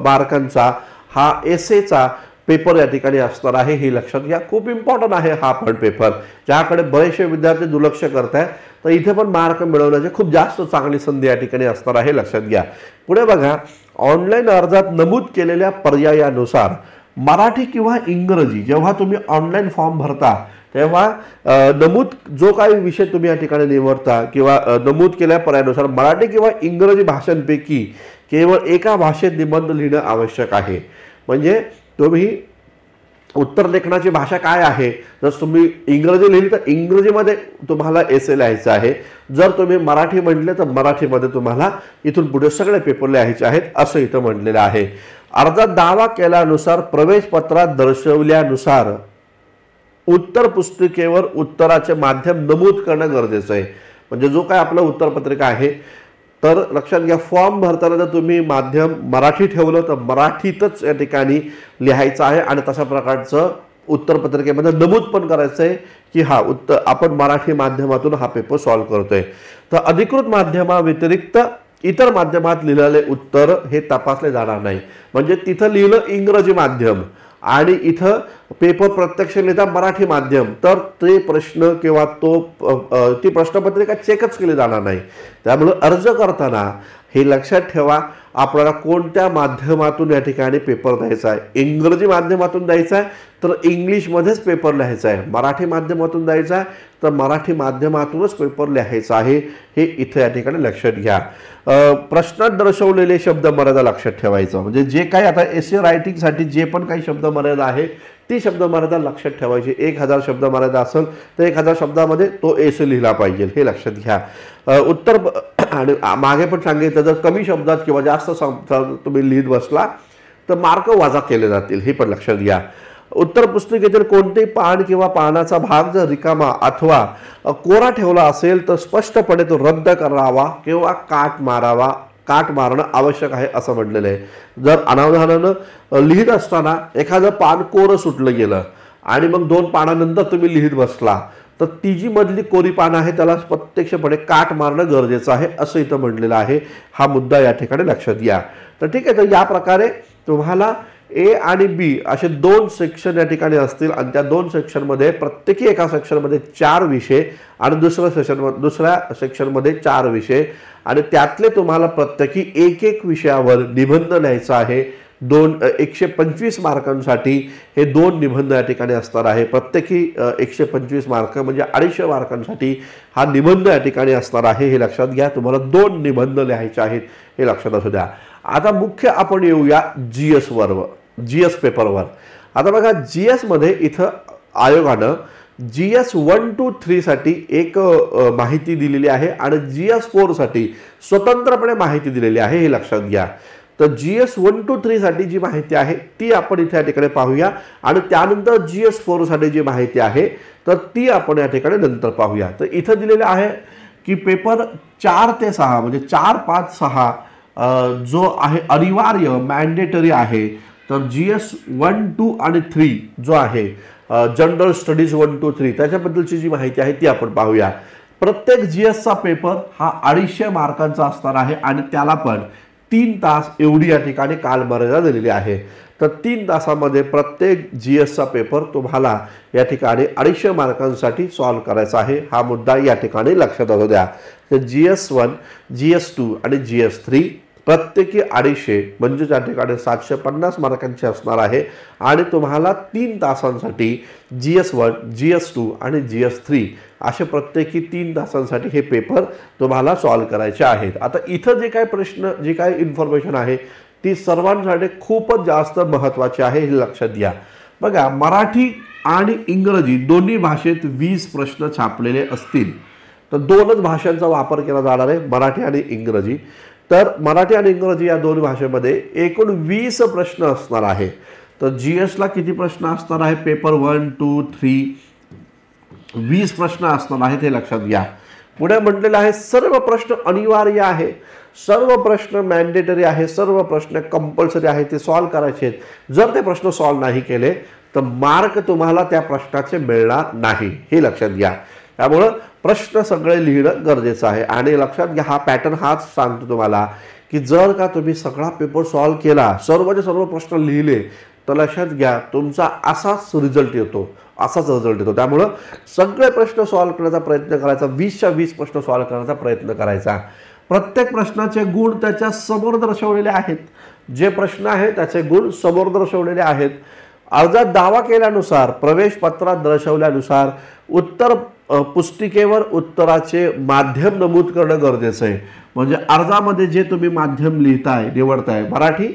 मार्कांचा हा एसेचा पेपर या ठिकाणी असणार आहे। हे लक्षात घ्या, खूप इम्पॉर्टंट आहे हा पण पेपर, ज्याकडे बरेचसे विद्यार्थी दुर्लक्ष करतात। तर इथे पण मार्क मिळवण्याची खूप जास्त चांगली संधी या ठिकाणी असणार आहे, लक्षात घ्या। पुढे बघा, ऑनलाईन अर्जात नमूद केलेल्या पर्यायानुसार मराठी किंवा इंग्रजी जेव्हा तुम्ही ऑनलाईन फॉर्म भरता तेव्हा नमूद जो काही विषय तुम्ही या ठिकाणी निवडता किंवा नमूद केलेल्या पर्यायानुसार मराठी किंवा इंग्रजी भाषांपैकी केवळ एका भाषेत निबंध लिहिणं आवश्यक आहे। म्हणजे तुम्ही उत्तर लेखनाची भाषा काय आहे, जर तुम्ही इंग्रजी लिहिली तर इंग्रजीमध्ये तुम्हाला एसे लिहायचं आहे, जर तुम्ही मराठी म्हटले तर मराठीमध्ये तुम्हाला इथून पुढे सगळे पेपर लिहायचे आहेत असं इथं म्हटलेलं आहे। अर्जात दावा केल्यानुसार प्रवेश पत्रात दर्शवल्यानुसार उत्तर पुस्तिकेवर उत्तराचे माध्यम नमूद करणं गरजेचं आहे। म्हणजे जो काय आपलं उत्तरपत्रिका आहे, तर लक्षात घ्या, फॉर्म भरताना जर तुम्ही माध्यम मराठी ठेवलं तर मराठीतच या ठिकाणी लिहायचं आहे आणि तशा प्रकारचं उत्तरपत्रिकेमध्ये नमूद पण करायचं आहे की हा आपण मराठी माध्यमातून हा पेपर सॉल्व्ह करतोय। तर अधिकृत माध्यमाव्यतिरिक्त इतर माध्यमात लिहिलेले उत्तर हे तपासले जाणार नाही। म्हणजे तिथं लिहिलं इंग्रजी माध्यम आणि इथं पेपर प्रत्यक्ष लिहिता मराठी माध्यम, तर ते प्रश्न किंवा ती प्रश्नपत्रिका चेकच केली जाणार नाही। त्यामुळे अर्ज करताना हे लक्षात ठेवा, आपल्याला कोणत्या माध्यमातून या ठिकाणी पेपर द्यायचा आहे। इंग्रजी माध्यमातून द्यायचा आहे तर इंग्लिशमध्येच पेपर लिहायचा आहे, मराठी माध्यमातून द्यायचा आहे तर मराठी माध्यमातूनच पेपर लिहायचा आहे, हे इथे या ठिकाणी लक्षात घ्या। प्रश्नात दर्शवलेले शब्द मर्यादा लक्षात ठेवायचं, म्हणजे जे काही आता एसे रायटिंगसाठी जे पण काही शब्द मर्यादा आहे ती शब्द मर्यादा लक्षात ठेवायची। 1000 शब्द मर्यादा असेल तर 1000 शब्दामध्ये तो एसे लिहिला पाहिजे, हे लक्षात घ्या। उत्तर आणि मागे पण सांगितलं, जर कमी शब्दात किंवा जास्त तुम्ही लिहित बसला तर मार्क वजा केले जातील, हे पण लक्षात घ्या। उत्तर पुस्तिकेतील कोणतेही पान किंवा पानाचा भाग जर रिकामा अथवा कोरा ठेवला असेल तर स्पष्टपणे तो रद्द करावा किंवा काट मारणं आवश्यक आहे असं म्हटलेलं आहे। जर अनावधानानं लिहित असताना एखादं पान कोरं सुटलं गेलं आणि मग 2 पानानंतर तुम्ही लिहित बसला तर ती जी मधली कोरी पान आहे त्याला प्रत्यक्षपणे काट मारणं गरजेचं आहे असं इथं म्हटलेलं आहे। हा मुद्दा या ठिकाणी लक्षात घ्या। तर ठीक आहे, तर या प्रकारे तुम्हाला ए आणि बी असे 2 सेक्शन या ठिकाणी असतील आणि त्या 2 सेक्शनमध्ये प्रत्येकी एका सेक्शनमध्ये 4 विषय आणि दुसऱ्या सेक्शनमध्ये 4 विषय आणि त्यातले तुम्हाला प्रत्येकी एक विषयावर निबंध लिहायचा आहे। 125 मार्कांसाठी हे 2 निबंध या ठिकाणी असणार आहे। प्रत्येकी 125 मार्क म्हणजे 250 मार्कांसाठी हा निबंध या ठिकाणी असणार आहे, हे लक्षात घ्या। तुम्हाला 2 निबंध लिहायचे आहेत, हे लक्षात असू द्या। आता मुख्य आपण येऊया जीएस पेपरवर। आता बघा, जीएस मध्ये इथं आयोगानं GS 1 to 3 साठी एक माहिती दिलेली आहे आणि GS 4 साठी स्वतंत्रपणे माहिती दिलेली आहे, हे लक्षात घ्या। तर GS 1 to 3 साठी जी माहिती आहे ती आपण इथे या ठिकाणी पाहूया आणि त्यानंतर GS 4 साठी जी माहिती आहे तर ती आपण या ठिकाणी नंतर पाहूया। तर इथं दिलेलं आहे की पेपर 4 ते 6 म्हणजे 4, 5, 6 जो आहे अनिवार्य मॅन्डेटरी आहे। तर GS 1, 2 आणि 3 जो आहे जनरल स्टडीज 1 to 3 त्याच्याबद्दलची जी माहिती आहे ती आपण पाहूया। प्रत्येक जीएसचा पेपर हा 250 मार्कांचा असणार आहे आणि त्याला पण 3 तास एवढी या ठिकाणी कालमर्यादा दिलेली आहे। तर 3 तासामध्ये प्रत्येक जीएसचा पेपर तुम्हाला या ठिकाणी 250 मार्कांसाठी सॉल्व्ह करायचा आहे, हा मुद्दा या ठिकाणी लक्षात असू द्या। तर GS 1, GS 2 आणि GS 3 प्रत्येकी 250 म्हणजे त्या ठिकाणी 750 मार्कांची असणार आहे आणि तुम्हाला 3 तासांसाठी GS1, GS2 आणि GS3 असे प्रत्येकी 3 तासांसाठी हे पेपर तुम्हाला सॉल्व करायचे आहेत। आता इथं जे काही प्रश्न जी काही इन्फॉर्मेशन आहे ती सर्वांसाठी खूपच जास्त महत्त्वाची आहे, हे लक्षात घ्या। बघा, मराठी आणि इंग्रजी दोन्ही भाषेत 20 प्रश्न छापलेले असतील, तर दोनच भाषांचा वापर केला जाणार आहे, मराठी आणि इंग्रजी। तर मराठी आणि इंग्रजी या दोन भाषेमध्ये एकूण 20 प्रश्न असणार आहे। तर GS ला किती प्रश्न असणार आहे, पेपर 1, 2, 3 20 प्रश्न असणार आहेत, हे लक्षात घ्या। पुढे म्हटलेलं आहे सर्व प्रश्न अनिवार्य आहे, सर्व प्रश्न मॅन्डेटरी आहे, सर्व प्रश्न कंपल्सरी आहे, ते सॉल्व करायचे आहेत। जर ते प्रश्न सॉल्व नाही केले तर मार्क तुम्हाला त्या प्रश्नाचे मिळणार नाही, हे लक्षात घ्या। त्यामुळे प्रश्न सगळे लिहिणं गरजेचं आहे आणि लक्षात घ्या, हा पॅटर्न हाच सांगतो तुम्हाला की जर का तुम्ही सगळा पेपर सॉल्व केला, सर्वचे सर्व प्रश्न लिहिले, तर लक्षात घ्या तुमचा असाच रिझल्ट येतो, असाच रिझल्ट येतो। त्यामुळे सगळे प्रश्न सॉल्व करण्याचा प्रयत्न करायचा, 20च्या 20 प्रश्न सॉल्व करण्याचा प्रयत्न करायचा। प्रत्येक प्रश्नाचे गुण त्याच्या समोर दर्शवलेले आहेत, जे प्रश्न आहेत त्याचे गुण समोर दर्शवलेले आहेत। अर्जात दावा केल्यानुसार, प्रवेश पत्रात दर्शवल्यानुसार उत्तर पुस्तिकेवर उत्तराचे माध्यम नमूद करणं गरजेचं आहे। म्हणजे अर्जामध्ये जे तुम्ही माध्यम लिहिताय, निवडताय, मराठी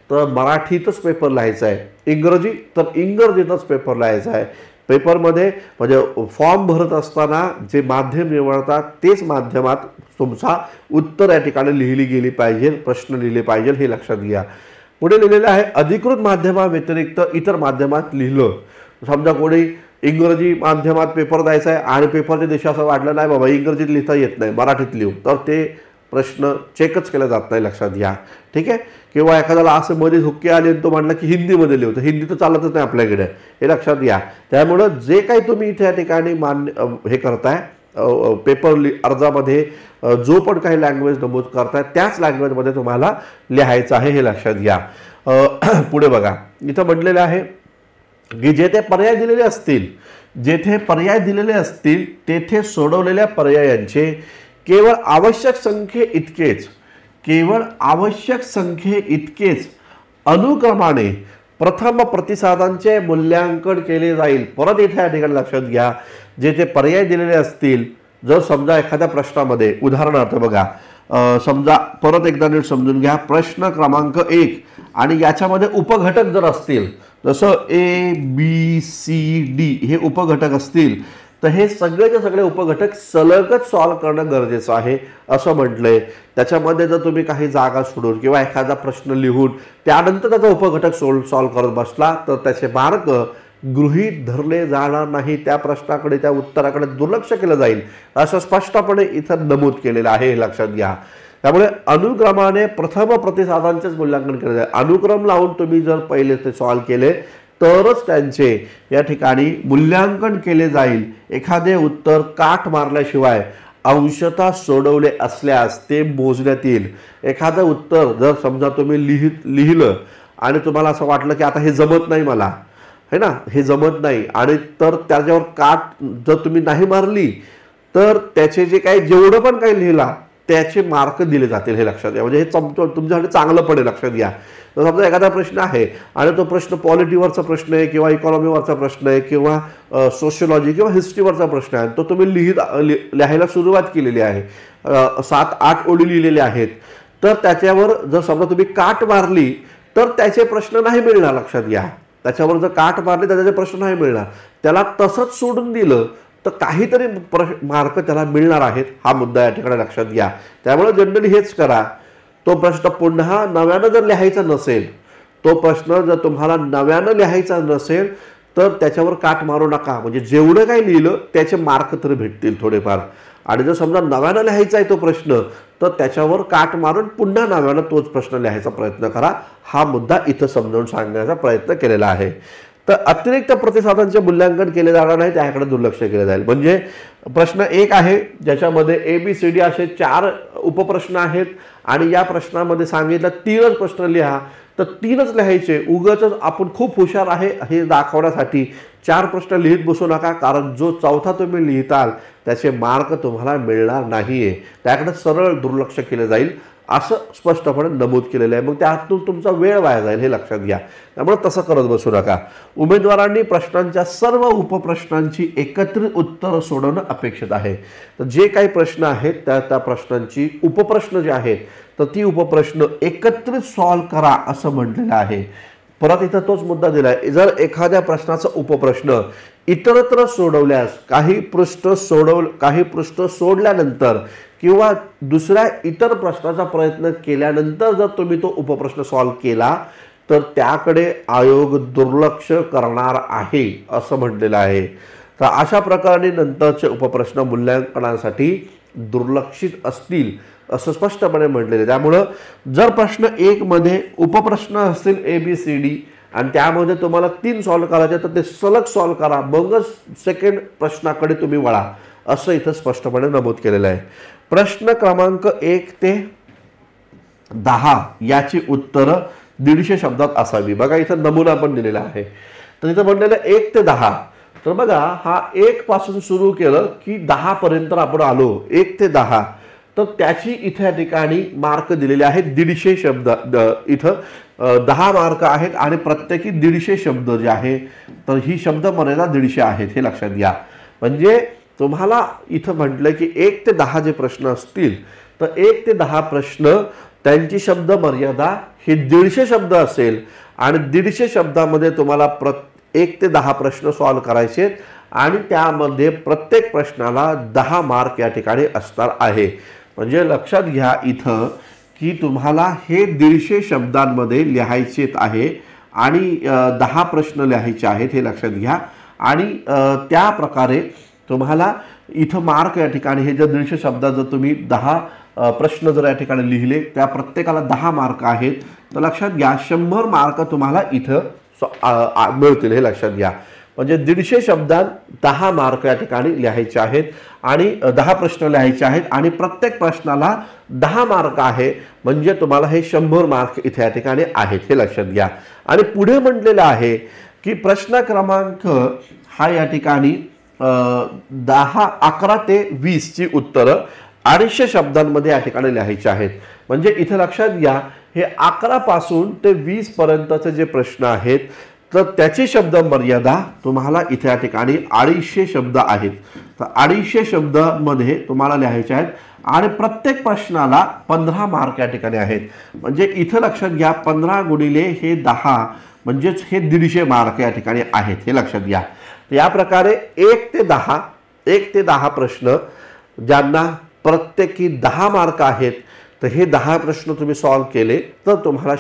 तर मराठीतच पेपर लिहायचा आहे, इंग्रजी तर इंग्रजीतच पेपर लिहायचा आहे। पेपरमध्ये म्हणजे फॉर्म भरत असताना जे माध्यम निवडतात तेच माध्यमात तुमचा उत्तर या ठिकाणी लिहिली गेली पाहिजे, प्रश्न लिहिले पाहिजे, हे लक्षात घ्या। पुढे लिहिलेलं आहे अधिकृत माध्यमाव्यतिरिक्त इतर माध्यमात लिहिलं, समजा कोणी इंग्रजी माध्यमात पेपर द्यायचा आहे आणि पेपरच्या दिवशी असं वाटलं नाही बाबा इंग्रजीत लिहिता येत नाही, मराठीत लिहू, तर ते प्रश्न चेकच केला जात नाही, लक्षात घ्या, ठीक आहे। किंवा एखाद्याला असं मध्ये हुक्के आले आणि तो म्हटला की हिंदीमध्ये लिहू, तर हिंदी तर चालतच नाही आपल्याकडे, हे लक्षात घ्या। त्यामुळे जे काही तुम्ही इथे या ठिकाणी हे करताय पेपर अर्जामध्ये जो पण काही लँग्वेज नमूद करताय त्याच लँग्वेजमध्ये तुम्हाला लिहायचं आहे, हे लक्षात घ्या। पुढे बघा, इथं म्हटलेलं आहे की जेथे पर्याय दिलेले असतील, जेथे पर्याय दिलेले असतील तेथे सोडवलेल्या पर्यायांचे केवळ आवश्यक संख्ये इतकेच, केवळ आवश्यक संख्ये इतकेच अनुक्रमाने प्रथम प्रतिसादांचे मूल्यांकन केले जाईल। परत इथे या ठिकाणी लक्षात घ्या, जेथे पर्याय दिलेले असतील, जर समजा एखाद्या प्रश्नामध्ये उदाहरणार्थ बघा, समजा परत एकदा नीट समजून घ्या, प्रश्न क्रमांक 1 आणि याच्यामध्ये उपघटक जर असतील, जसं ABCD हे उपघटक असतील, तर हे सगळेचे सगळे उपघटक सलगच सॉल्व करणं गरजेचं आहे असं म्हटलंय। त्याच्यामध्ये जर तुम्ही काही जागा सोडून किंवा एखादा प्रश्न लिहून त्यानंतर त्याचा उपघटक सॉल्व करत बसला तर त्याचे मार्क गृहीत धरले जाणार नाही, त्या प्रश्नाकडे, त्या उत्तराकडे दुर्लक्ष केलं जाईल, असं स्पष्टपणे इथं नमूद केलेलं आहे, हे लक्षात घ्या। त्यामुळे अनुक्रमाने प्रथम प्रतिसादांचेच मूल्यांकन केले जाईल। अनुक्रम लावून तुम्ही जर पहिले ते सॉल्व केले तरच त्यांचे या ठिकाणी मूल्यांकन केले जाईल। एखादे उत्तर काट मारल्याशिवाय अंशतः सोडवले असल्यास ते मोजण्यात येईल। एखादं उत्तर जर समजा तुम्ही लिहिलं आणि तुम्हाला असं वाटलं की आता हे जमत नाही मला, है ना, हे जमत नाही, आणि तर त्याच्यावर काट जर तुम्ही नाही मारली तर त्याचे जे काही जेवढं पण काही लिहिला त्याचे मार्क दिले जातील, हे लक्षात घ्या। म्हणजे हे तुमच्यासाठी चांगलं पडेल, लक्षात घ्या। तर समजा एखादा प्रश्न आहे आणि तो प्रश्न पॉलिटीवरचा प्रश्न आहे किंवा इकॉनॉमीवरचा प्रश्न आहे किंवा सोशियोलॉजी किंवा हिस्ट्रीवरचा प्रश्न आहे, तो तुम्ही लिहायला सुरुवात केलेली आहे, 7-8 ओळी लिहिलेल्या आहेत, तर त्याच्यावर जर समजा तुम्ही काट मारली तर त्याचे प्रश्न नाही मिळणार, लक्षात घ्या। त्याच्यावर जर काट मारली तर त्याचे प्रश्न नाही मिळणार, त्याला तसंच सोडून दिलं तर काहीतरी मार्क त्याला मिळणार आहेत, हा मुद्दा या ठिकाणी लक्षात घ्या। त्यामुळे जनरली हेच करा, तो प्रश्न पुन्हा नव्यानं जर लिहायचा नसेल, तो प्रश्न जर तुम्हाला नव्यानं लिहायचा नसेल तर त्याच्यावर काट मारू नका, म्हणजे जेवढं काही लिहिलं त्याचे मार्क तरी भेटतील थोडेफार। आणि जर समजा नव्यानं लिहायचा आहे तो प्रश्न तर त्याच्यावर काट मारून पुन्हा नव्यानं तोच प्रश्न लिहायचा प्रयत्न करा, हा मुद्दा इथं समजावून सांगण्याचा प्रयत्न केलेला आहे। तर अतिरिक्त प्रतिसादांचे मूल्यांकन केले जाणार नाही, त्याकडे दुर्लक्ष केले जाईल। म्हणजे प्रश्न 1 आहे ज्याच्यामध्ये ABCD असे 4 उपप्रश्न आहेत आणि या प्रश्नामध्ये सांगितलं 3च प्रश्न लिहा, तर 3च लिहायचे। उगाच आपण खूप हुशार आहे हे दाखवण्यासाठी 4 प्रश्न लिहित बसू नका, कारण जो चौथा तुम्ही लिहिताल त्याचे मार्क तुम्हाला मिळणार नाहीये, त्याकडे सरळ दुर्लक्ष केले जाईल असं स्पष्टपणे नमूद केलेलं आहे. मग त्यातून तुमचा वेळ वाया जाईल हे लक्षात घ्या. त्यामुळे तसं करत बसू नका. उमेदवारांनी प्रश्नांच्या सर्व उपप्रश्नांची एकत्रित उत्तरं सोडवणं अपेक्षित आहे. तर जे काही प्रश्न आहेत त्या प्रश्नांची उपप्रश्न जे आहेत तर ती उपप्रश्न एकत्रित सॉल्व्ह करा असं म्हटलेलं आहे. परत इथं तोच मुद्दा दिलाय. जर एखाद्या प्रश्नाचा उपप्रश्न इतरत्र सोडवल्यास काही पृष्ठ सोडल्यानंतर किंवा दुसऱ्या इतर प्रश्नाचा प्रयत्न केल्यानंतर जर तुम्ही तो उपप्रश्न सॉल्व्ह केला तर त्याकडे आयोग दुर्लक्ष करणार आहे असं म्हटलेलं आहे. तर अशा प्रकारे नंतरचे उपप्रश्न मूल्यांकनासाठी दुर्लक्षित असतील असं स्पष्टपणे म्हटलेले. त्यामुळं जर प्रश्न 1 मध्ये उपप्रश्न असतील ABCD आणि त्यामध्ये तुम्हाला 3 सॉल्व्ह करायचे तर ते सलग सॉल्व्ह करा, मगच सेकंड प्रश्नाकडे तुम्ही वळा असं इथं स्पष्टपणे नमूद केलेलं आहे. प्रश्न क्रमांक 1 ते 10 याची उत्तरं 150 शब्दात असावी. बघा इथं नमुना पण दिलेला आहे. तर इथं म्हणलेलं 1 ते 10. तर बघा हा 1 पासून सुरू केलं की 10 पर्यंत आपण आलो. 1 ते 10 तर त्याची इथे या ठिकाणी मार्क दिलेले आहेत 150 शब्द. इथं 10 मार्क आहेत आणि प्रत्येकी 150 शब्द जे आहे तर ही शब्द मर्यादा 150 आहेत हे लक्षात घ्या. म्हणजे तुम्हाला इथं म्हटलं की 1 ते 10 जे प्रश्न असतील तर 1 ते 10 प्रश्न त्यांची शब्द मर्यादा ही 150 शब्द असेल आणि 150 शब्दामध्ये तुम्हाला 1 ते 10 प्रश्न सॉल्व्ह करायचे आणि त्यामध्ये प्रत्येक प्रश्नाला 10 मार्क या ठिकाणी असणार आहे. म्हणजे लक्षात घ्या इथं की तुम्हाला हे 150 शब्दांमध्ये लिहायचे आहे आणि 10 प्रश्न लिहायचे आहेत हे लक्षात घ्या. आणि त्या प्रकारे तुम्हाला इथं मार्क या ठिकाणी हे जर 150 शब्दात जर तुम्ही 10 प्रश्न जर या ठिकाणी लिहिले त्या प्रत्येकाला 10 मार्क आहेत तर लक्षात घ्या 100 मार्क तुम्हाला इथं मिळतील हे लक्षात घ्या. म्हणजे 150 शब्दात 10 मार्क या ठिकाणी लिहायचे आहेत आणि 10 प्रश्न लिहायचे आहेत आणि प्रत्येक प्रश्नाला 10 मार्क आहे. म्हणजे तुम्हाला हे 100 मार्क इथे या ठिकाणी आहेत हे लक्षात घ्या. आणि पुढे म्हटलेलं आहे की प्रश्न क्रमांक हा या ठिकाणी 11 ते 20 ची उत्तरं 250 शब्दांमध्ये या ठिकाणी लिहायचे आहेत. म्हणजे इथे लक्षात घ्या हे 11 पासून ते 20 पर्यंतचे जे प्रश्न आहेत तर त्याची शब्द मर्यादा तुम्हाला इथे या ठिकाणी 250 शब्द आहेत. तर 250 शब्दांमध्ये तुम्हाला लिहायचे आहेत आणि प्रत्येक प्रश्नाला 15 मार्क या ठिकाणी आहेत. म्हणजे इथं लक्षात घ्या 15 गुणिले हे 10 म्हणजेच हे 150 मार्क या ठिकाणी आहेत हे लक्षात घ्या. या प्रकारे 1 ते 10 प्रश्न ज्यांना प्रत्येकी 10 मार्क आहेत तर हे 10 प्रश्न तुम्ही सॉल्व्ह केले तर तुम्हाला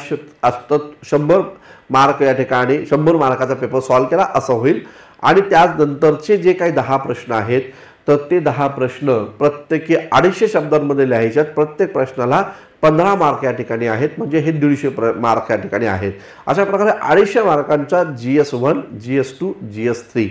100 मार्क या ठिकाणी 100 मार्काचा पेपर सॉल्व्ह केला असं होईल. आणि त्यानंतरचे जे काही 10 प्रश्न आहेत तर ते 10 प्रश्न प्रत्येकी 250 शब्दांमध्ये लिहायचे आहेत. प्रत्येक प्रश्नाला 15 मार्क या ठिकाणी आहेत. म्हणजे हे 150 मार्क या ठिकाणी आहेत. अशा प्रकारे 250 मार्कांचा GS1 GS2 GS3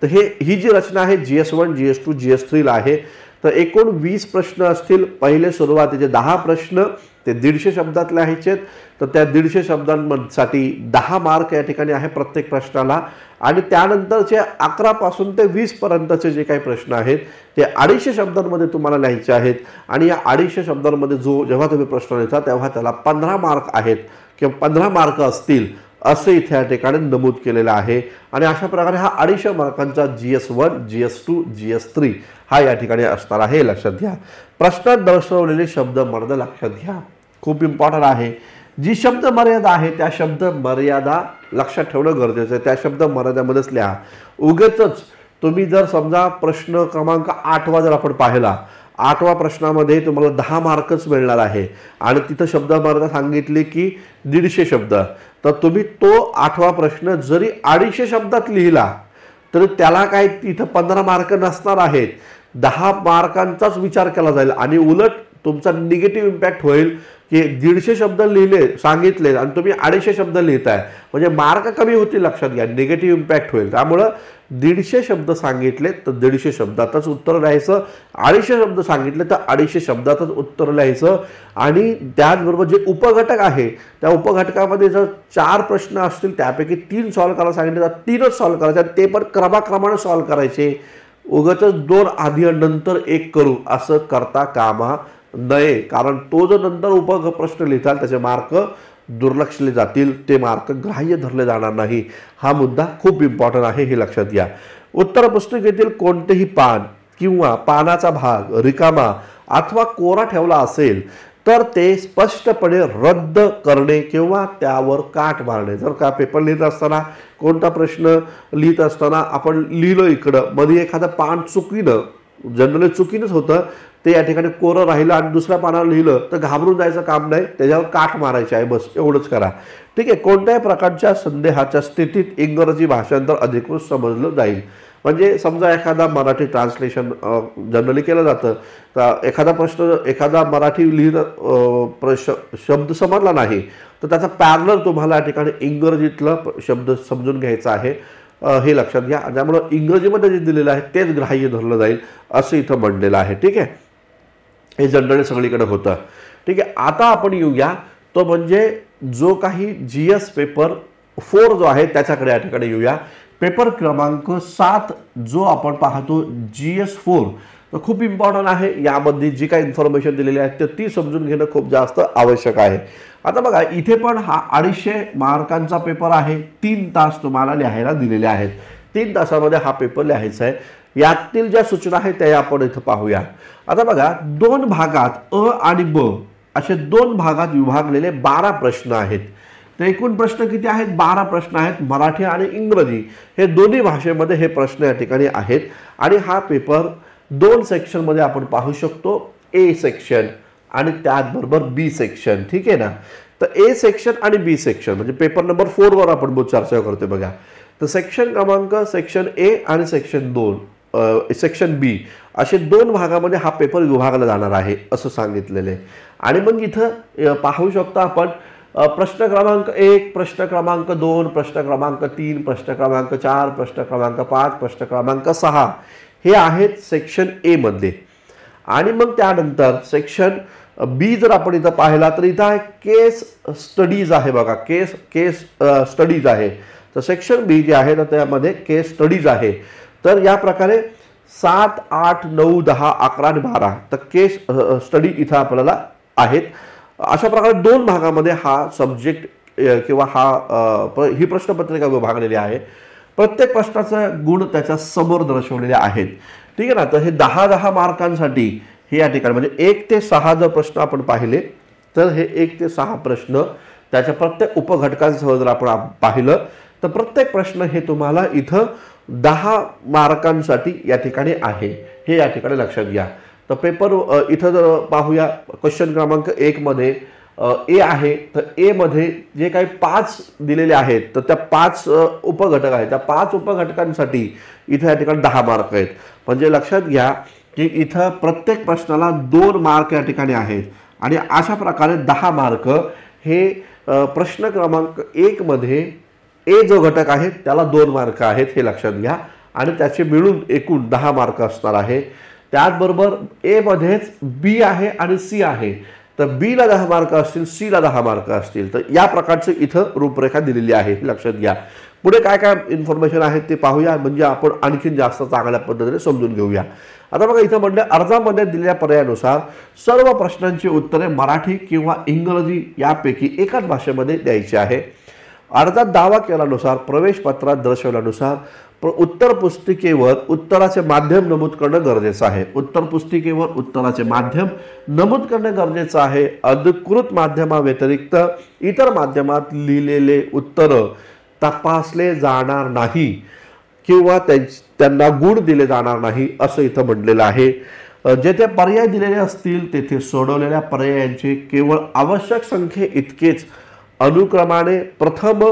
तर ही जी रचना आहे GS1 GS2 GS3 ला आहे. तर एकूण 20 प्रश्न असतील. पहिले सुरुवातीचे 10 प्रश्न ते 150 शब्दात लिहायचे तर त्या 150 शब्दांसाठी 10 मार्क या ठिकाणी आहे प्रत्येक प्रश्नाला. आणि त्यानंतरचे 11 पासून ते 20 पर्यंतचे जे काही प्रश्न आहेत ते 250 शब्दांमध्ये तुम्हाला लिहायचे आहेत. आणि या 250 शब्दांमध्ये जेव्हा तुम्ही प्रश्न लिहिता तेव्हा त्याला 15 मार्क आहेत किंवा 15 मार्क असतील असं इथे या ठिकाणी नमूद केलेलं आहे. आणि अशा प्रकारे हा 250 मार्कांचा GS1 GS2 GS3 हा या ठिकाणी असणार आहे लक्षात घ्या. प्रश्नात दर्शवलेले शब्द मर्यादा लक्षात घ्या. खूप इम्पॉर्टंट आहे. जी शब्द मर्यादा आहे त्या शब्द मर्यादा लक्षात ठेवणं गरजेचं आहे. त्या शब्द मर्यादेमध्येच लिहा. उगाचच तुम्ही जर समजा प्रश्न क्रमांक 8 जर आपण पाहिला 8व्या प्रश्नामध्ये तुम्हाला 10 मार्कच मिळणार आहे आणि तिथं शब्द मर्यादा सांगितली की 150 शब्द. तर तुम्ही तो 8वा प्रश्न जरी 250 शब्दात लिहिला तर त्याला काय तिथं 15 मार्क नसणार आहेत. 10 मार्कांचाच विचार केला जाईल आणि उलट तुमचा निगेटिव्ह इम्पॅक्ट होईल की 150 शब्द लिहिले सांगितले आणि तुम्ही 250 शब्द लिहिताय म्हणजे मार्क कमी होतील. लक्षात घ्या निगेटिव्ह इम्पॅक्ट होईल. त्यामुळं 150 शब्द सांगितले तर 150 शब्दातच उत्तर लिहायचं. 250 शब्द सांगितले तर 250 शब्दातच उत्तर लिहायचं. आणि त्याचबरोबर जे उपघटक आहे त्या उपघटकामध्ये जर 4 प्रश्न असतील त्यापैकी 3 सॉल्व्ह करायला सांगितले तर 3च सॉल्व्ह करायचे. ते पण क्रमाक्रमाने सॉल्व्ह करायचे. उगाचच 2 आधी नंतर 1 करू असं करता कामा नये, कारण तो जो नंतर उपप्रश्न लिहिताल त्याचे मार्क दुर्लक्षले जातील, ते मार्क ग्राह्य धरले जाणार नाही. हा मुद्दा खूप इम्पॉर्टंट आहे, हे लक्षात घ्या. उत्तर पुस्तिकेतील कोणतेही पान किंवा पानाचा भाग रिकामा अथवा कोरा ठेवला असेल तर ते स्पष्टपणे रद्द करणे किंवा त्यावर काट मारणे. जर का पेपर लिहित असताना कोणता प्रश्न लिहित असताना आपण लिहिलं इकडं मध्ये एखादं पान चुकीनं, जनरली चुकीनंच होतं, ते या ठिकाणी कोरं राहिलं आणि दुसऱ्या पानावर लिहिलं तर घाबरून जायचं काम नाही, त्याच्यावर काट मारायचे आहे, बस एवढंच करा. ठीक आहे. कोणत्याही प्रकारच्या संदेहाच्या स्थितीत इंग्रजी भाषांतर अधिकृत समजलं जाईल. म्हणजे समजा एखादा मराठी ट्रान्सलेशन जनरली केलं जातं, तर एखादा प्रश्न एखादा मराठी शब्द समजला नाही तर त्याचा पॅरलर तुम्हाला या ठिकाणी इंग्रजीतला शब्द समजून घ्यायचा आहे, हे लक्षात घ्या. त्यामुळं इंग्रजीमध्ये जे दिलेलं आहे तेच ग्राह्य धरलं जाईल असं इथं म्हणलेलं आहे. ठीक आहे. हे जनरली सगळीकडे होतं. ठीक आहे. आता आपण येऊया तो म्हणजे जो काही GS पेपर 4 जो आहे त्याच्याकडे या ठिकाणी येऊया. पेपर क्रमांक 7 जो आपण पाहतो GS 4 तर खूप इम्पॉर्टंट आहे. यामध्ये जी काही इन्फॉर्मेशन दिलेली आहे तर ती समजून घेणं खूप जास्त आवश्यक आहे. आता बघा इथे पण हा 250 मार्कांचा पेपर आहे. 3 तास तुम्हाला लिहायला दिलेले आहेत. 3 तासामध्ये हा पेपर लिहायचा आहे. यातील ज्या सूचना आहेत त्या आपण इथं पाहूया. आता बघा 2 भागात अ आणि ब असे 2 भागात विभागलेले 12 प्रश्न आहेत. तर एकूण प्रश्न किती आहेत? 12 प्रश्न आहेत. मराठी आणि इंग्रजी हे दोन्ही भाषेमध्ये हे प्रश्न या ठिकाणी आहेत. आणि हा पेपर 2 सेक्शनमध्ये आपण पाहू शकतो. ए सेक्शन आणि त्याचबरोबर बी सेक्शन. ठीक आहे ना. तर ए सेक्शन आणि बी सेक्शन म्हणजे पेपर नंबर 4 वर आपण चर्चा करतोय बघा. तर सेक्शन क्रमांक सेक्शन ए आणि सेक्शन 2 सेक्शन बी असे 2 भागामध्ये हा पेपर विभागला जाणार आहे असं सांगितलेले. आणि मग इथं पाहू शकतो आपण प्रश्न क्रमांक 1, प्रश्न क्रमांक 2, प्रश्न क्रमांक 3, प्रश्न क्रमांक 4, प्रश्न क्रमांक 5, प्रश्न क्रमांक 6 हे आहेत सेक्शन ए मध्ये. आणि मग त्यानंतर सेक्शन बी जर आपण इथं पाहिला तर इथं आहे केस स्टडीज आहे बघा. केस स्टडीज आहे. तर सेक्शन बी जे आहे तर त्यामध्ये केस स्टडीज आहे. तर या प्रकारे 7, 8, 9, 10, 11 आणि 12 तर केस स्टडी इथं आपल्याला आहेत. अशा प्रकारे 2 भागामध्ये हा सब्जेक्ट किंवा ही प्रश्नपत्रिका विभागलेली आहे. प्रत्येक प्रश्नाचा गुण त्याच्या समोर दर्शवलेले आहेत. ठीक आहे ना. तर हे 10-10 मार्कांसाठी हे या ठिकाणी म्हणजे 1 ते 6 जर प्रश्न आपण पाहिले तर हे 1 ते 6 प्रश्न त्याच्या प्रत्येक उपघटकांसह जर आपण पाहिलं तर प्रत्येक प्रश्न हे तुम्हाला इथं 10 मार्कांसाठी या ठिकाणी आहे, हे या ठिकाणी लक्षात घ्या. तर पेपर इथं जर पाहूया क्वेश्चन क्रमांक 1 मध्ये ए आहे. तर ए मध्ये जे काही 5 दिलेले आहेत तर त्या 5 उपघटक आहेत. त्या 5 उपघटकांसाठी इथं या ठिकाणी 10 मार्क आहेत. म्हणजे लक्षात घ्या की इथं प्रत्येक प्रश्नाला 2 मार्क या ठिकाणी आहेत. आणि अशा प्रकारे 10 मार्क हे प्रश्न क्रमांक 1 मध्ये ए जो घटक आहे त्याला 2 मार्क आहेत, हे लक्षात घ्या. आणि त्याचे मिळून एकूण 10 मार्क असणार आहे. त्याचबरोबर ए मध्येच बी आहे आणि सी आहे. तर बी ला 10 मार्क असतील, सी ला 10 मार्क असतील. तर या प्रकारची इथं रूपरेखा दिलेली आहे, हे लक्षात घ्या. पुढे काय काय इन्फॉर्मेशन आहे ते पाहूया, म्हणजे आपण आणखीन जास्त चांगल्या पद्धतीने समजून घेऊया. आता बघा इथं म्हणलं अर्जामध्ये दिलेल्या पर्यायानुसार सर्व प्रश्नांची उत्तरे मराठी किंवा इंग्रजी यापैकी एकाच भाषेमध्ये द्यायची आहे. अर्जात दावा केल्यानुसार प्रवेश पत्रात दर्शवल्यानुसार उत्तर पुस्तिकेवर उत्तराचे माध्यम नमूद करणं गरजेचं आहे. उत्तर पुस्तिकेवर उत्तराचे माध्यम नमूद करणे गरजेचं आहे. अधिकृत माध्यमाव्यतिरिक्त इतर माध्यमात लिहिलेले उत्तर तपासले जाणार नाही किंवा त्यांना गुण दिले जाणार नाही असं इथं म्हटलेलं आहे. जेथे पर्याय दिलेले असतील तेथे सोडवलेल्या पर्यायांचे केवळ आवश्यक संख्ये इतकेच अनुक्रमाने प्रथम